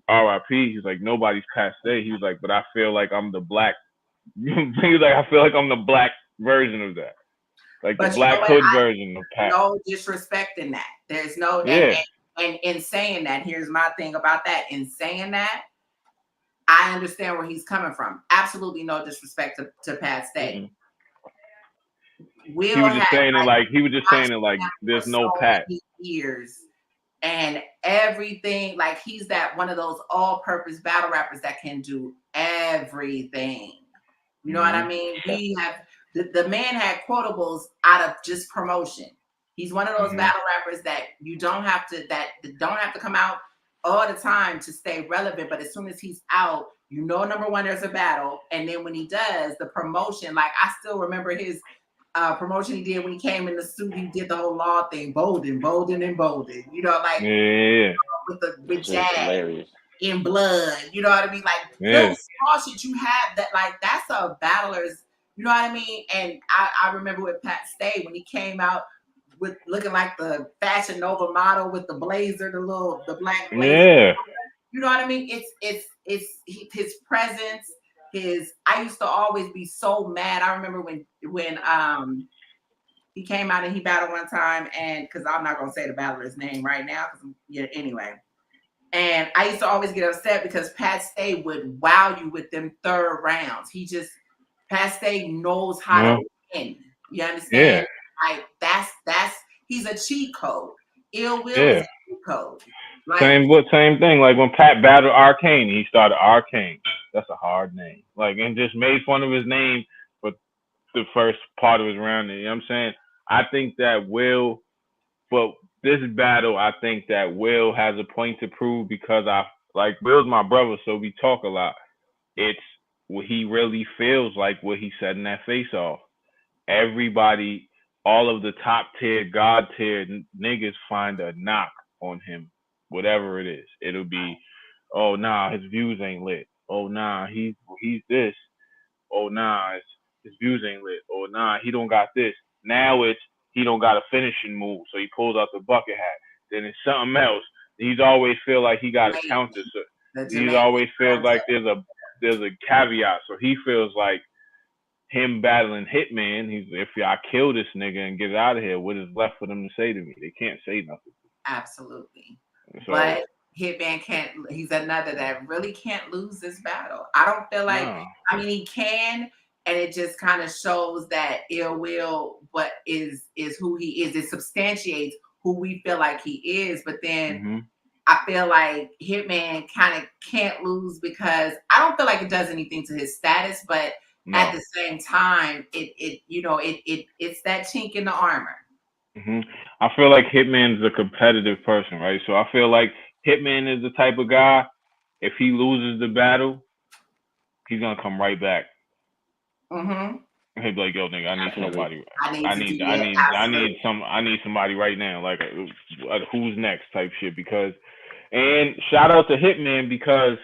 R.I.P. He's like, nobody's Pat Stay. He was like, but I feel like I'm the black. He was like, I feel like I'm the black version of that. Like the black hood version of Pat. No disrespect in that. There's no, and in saying that, here's my thing about that. In saying that, I understand where he's coming from. Absolutely no disrespect to Pat Stay. Mm-hmm. He was just saying it like there's no Pat. Years and everything, like he's that one of those all-purpose battle rappers that can do everything. You know what I mean? We have the man had quotables out of just promotion. He's one of those battle rappers that don't have to come out all the time to stay relevant, but as soon as he's out, number one, there's a battle, and then when he does the promotion, like I still remember his promotion he did when he came in the suit. He did the whole law thing, bolden, with Jag in blood. You know what I mean? Like those small shit you have that, like that's a battler's. You know what I mean? And I remember with Pat Stay when he came out with looking like the Fashion Nova model with the blazer, the black blazer. You know what I mean? His presence. I used to always be so mad. I remember when he came out and he battled one time, and because I'm not gonna say the battler's name right now, yeah, anyway. And I used to always get upset because Pat Stay would wow you with them third rounds. Pat Stay knows how to win. You understand? Like that's he's a cheat code. Ill Will is a cheat code. Like, same thing. Like when Pat battled Arcane, he started Arcane. That's a hard name. Like, and just made fun of his name for the first part of his round. You know what I'm saying? I think that but this battle, I think that Will has a point to prove because Will's my brother, so we talk a lot. It's what he really feels like what he said in that face off. Everybody, all of the top tier, God tier niggas find a knock on him, whatever it is. It'll be, oh nah, his views ain't lit. Oh nah, he's this. Oh nah, his views ain't lit. Oh nah, he don't got this. Now it's he don't got a finishing move, so he pulls out the bucket hat. Then it's something else. He's always feel like he got a counter. So he always feels like there's a caveat. So he feels like him battling Hitman. If I kill this nigga and get out of here, what is left for them to say to me? They can't say nothing. Absolutely. So, but Hitman can't. He's another that really can't lose this battle. I don't feel like. No. I mean, he can. And it just kind of shows that Ill Will, but is who he is. It substantiates who we feel like he is. But then I feel like Hitman kind of can't lose because I don't feel like it does anything to his status. But at the same time, it's that chink in the armor. I feel like Hitman's a competitive person, right? So I feel like Hitman is the type of guy. If he loses the battle, he's gonna come right back. He'd be like, "Yo, nigga, I need somebody. I need somebody right now. Like, who's next?" type shit. Because, and shout out to Hitman because,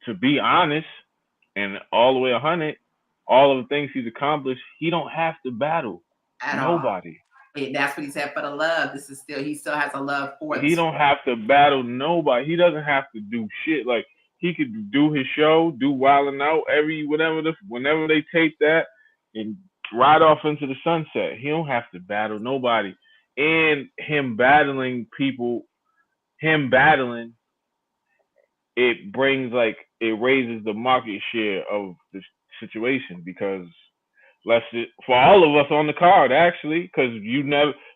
to be honest, and all the way 100, all of the things he's accomplished, he don't have to battle nobody. That's what he said for the love. He still has a love for. He don't have to battle nobody. He doesn't have to do shit. Like, he could do his show, do Wildin' Out whenever they tape that, and ride off into the sunset. He don't have to battle nobody. And him battling, it raises the market share of the situation because for all of us on the card actually, because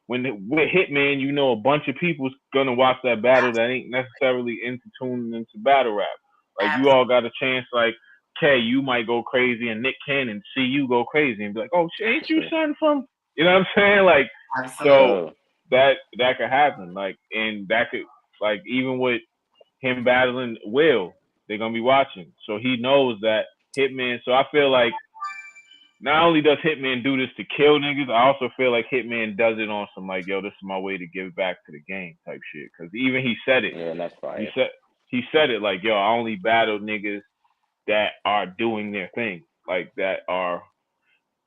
with Hitman, a bunch of people's gonna watch that battle that ain't necessarily tuned into battle rap. Like, you all got a chance, like, K, you might go crazy, and Nick Cannon see you go crazy and be like, oh, ain't you son from, you know what I'm saying? Like, so that could happen. Like, and that could, like, even with him battling Will, they're going to be watching. So he knows that Hitman, so I feel like not only does Hitman do this to kill niggas, I also feel like Hitman does it on some, like, yo, this is my way to give back to the game type shit. Because even he said it. Yeah, that's fine. He said it like, yo, I only battle niggas that are doing their thing, like that are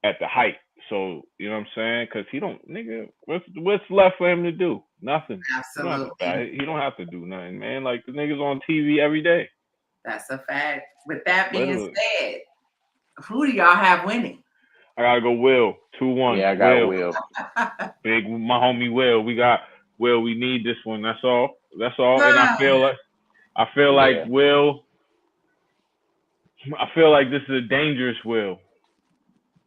at the height. So, you know what I'm saying? Because he don't, nigga, what's left for him to do? Nothing. Absolutely. He don't have to do nothing, man. Like, the niggas on TV every day. That's a fact. With that being said, who do y'all have winning? I gotta go Will. 2-1. Yeah, I got Will. Big, my homie Will. We got Will. We need this one. That's all. And I feel like Will. I feel like this is a dangerous Will.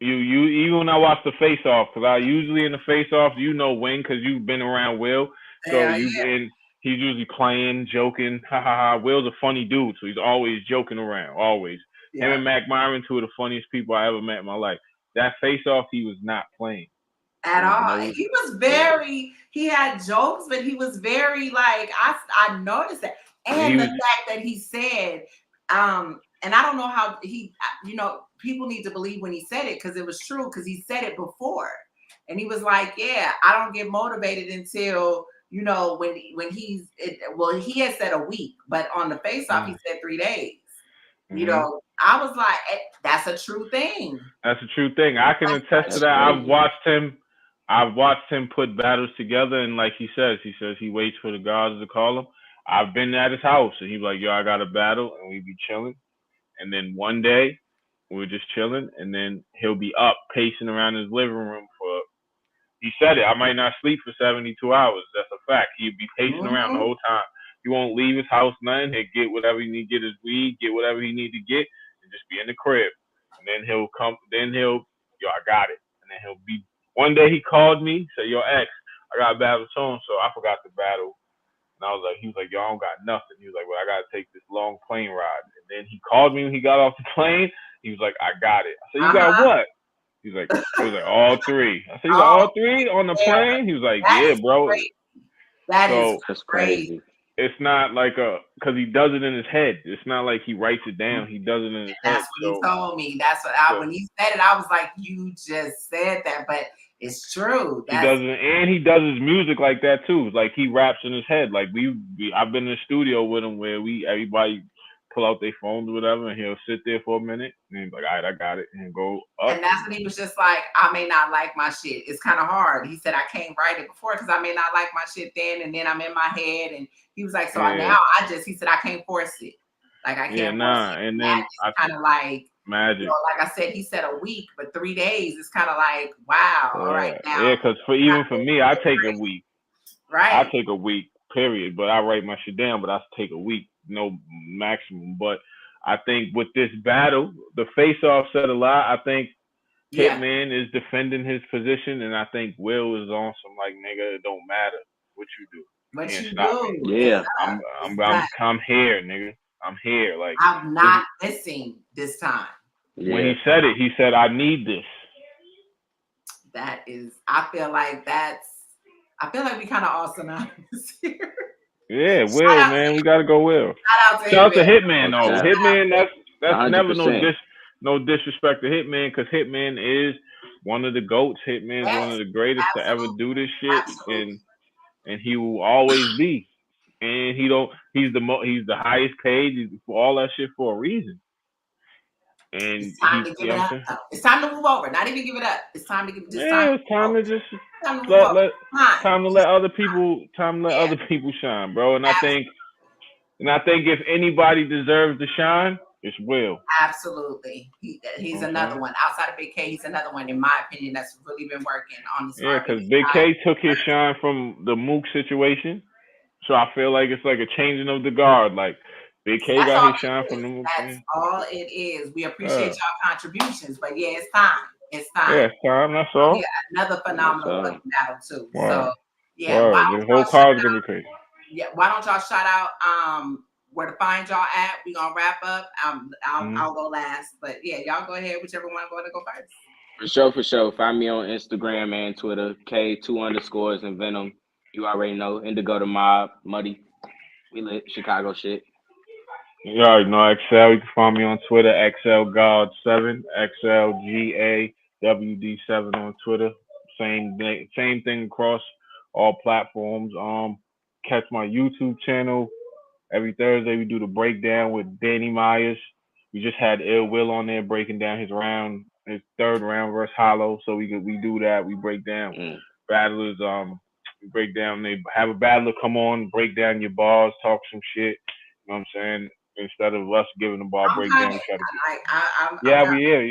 You even when I watch the face off, because I usually in the face off, win because you've been around Will. So and he's usually playing, joking, ha ha ha. Will's a funny dude, so he's always joking around, always. Him and Mac Myron, two of the funniest people I ever met in my life. That face off, he was not playing at all. He was he had jokes, but he was very like, I noticed that. And the fact that he said, and I don't know how people need to believe when he said it because it was true, because he said it before. And he was like, yeah, I don't get motivated until, when he had said a week, but on the face off, he said 3 days. I was like, that's a true thing. That's a true thing. I can attest to that. I've watched him put battles together, and like he says he waits for the gods to call him. I've been at his house, and he's like, yo, I got a battle, and we be chilling. And then one day, we're just chilling, and then he'll be up pacing around his living room for. He said it. I might not sleep for 72 hours. That's a fact. He'd be pacing around the whole time. He won't leave his house, nothing. He'll get whatever he need, get his weed, get whatever he need to get, and just be in the crib. And then he'll come. Then he'll, yo, I got it. And then he'll be. One day he called me, said, yo, X, I got a battle soon, so I forgot the battle. And I was like, he was like, yo, I don't got nothing. He was like, well, I got to take this long plane ride. And then he called me when he got off the plane. He was like, I got it. I said, you got what? He's like, it was like all three. I said, you got all three on the plane? He was like, yeah, bro. That's crazy. It's not like because he does it in his head. It's not like he writes it down. He does it in his head. That's what he told me. That's what when he said it, I was like, you just said that, but it's true. He does it, and he does his music like that too. Like he raps in his head. Like I've been in the studio with him where everybody pull out their phones or whatever, and he'll sit there for a minute, and he's like, all right, I got it, and go up. And that's when he was just like, I may not like my shit. It's kind of hard. He said, I can't write it before because I may not like my shit then, and then I'm in my head. And he was like, so now he said, I can't force it. Like, I can't force it. And then it's kind of like, magic. You know, like I said, he said a week, but 3 days is kind of like, wow, all right now. Yeah, because for me, I take a week. Right. I take a week, period. But I write my shit down, but I take a week, no maximum. But I think with this battle, the face-off said a lot. I think Hitman is defending his position, and I think Will is on some like, nigga, it don't matter what you do. What you do. Yeah. I'm here, nigga. I'm here. Like I'm not missing this time. When he said it, he said, I need this. That is, I feel like we kind of all synonymous here. Yeah, Will, man, we gotta go Will. Shout out to Hitman, though. Hitman, that's 100%. Never no disrespect to Hitman, because Hitman is one of the GOATs. Hitman is one of the greatest to ever do this shit, and he will always be. And he's the highest paid. He's for all that shit for a reason. And it's time to give it up. It's time to move over. Not even give it up. It's time to give it. It's time to just time to let other people shine, bro. And I think if anybody deserves to shine, it's Will. Absolutely. He's another one. Outside of Big K, he's another one, in my opinion, that's really been working on this. Yeah, because Big K took his shine from the Mook situation. So I feel like it's like a changing of the guard. Like Big K got his shine from the Mook. That's all it is. We appreciate y'all contributions, but yeah, it's time. It's time. Yeah, it's time. That's all. Yeah, another phenomenal battle too. Wow. So yeah, the whole card's gonna be crazy. Yeah, why don't y'all shout out where to find y'all at? We gonna wrap up. I'll go last, but yeah, y'all go ahead. Whichever one going to go first. For sure. Find me on Instagram and Twitter. K2_ and Venom. You already know. Indigo the Mob, Muddy. We lit. Chicago shit. You already know XL. You can find me on Twitter, XLGod7, XLGAWD7 on Twitter. Same thing across all platforms. Catch my YouTube channel. Every Thursday we do the breakdown with Danny Myers. We just had Ill Will on there breaking down his third round versus Hollow. So we do that. We break down battlers. We break down. They have a battler come on, break down your bars, talk some shit. You know what I'm saying? Instead of us giving the ball breakdown.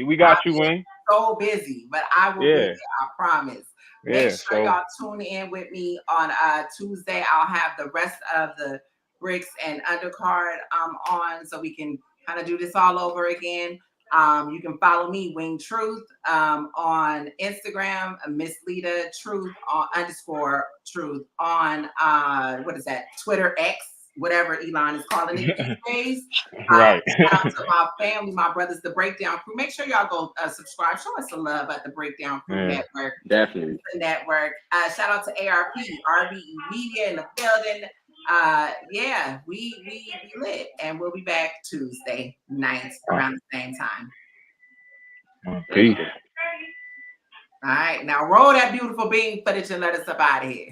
We got you, Wayne. So busy, but I will be there, I promise. Make sure y'all tune in with me on Tuesday. I'll have the rest of the bricks and undercard on, so we can kind of do this all over again. You can follow me, Wing Truth, on Instagram, Miss Lita Truth _Truth on Twitter X, whatever Elon is calling it these days. Right. Shout out to my family, my brothers, the Breakdown Crew. Make sure y'all go subscribe. Show us some love at the Breakdown Crew Network. Definitely. The network. Shout out to ARP, RBE Media in the building. We lit, and we'll be back Tuesday night around the same time. Peace. All right, now roll that beautiful bean footage and let us up out of here.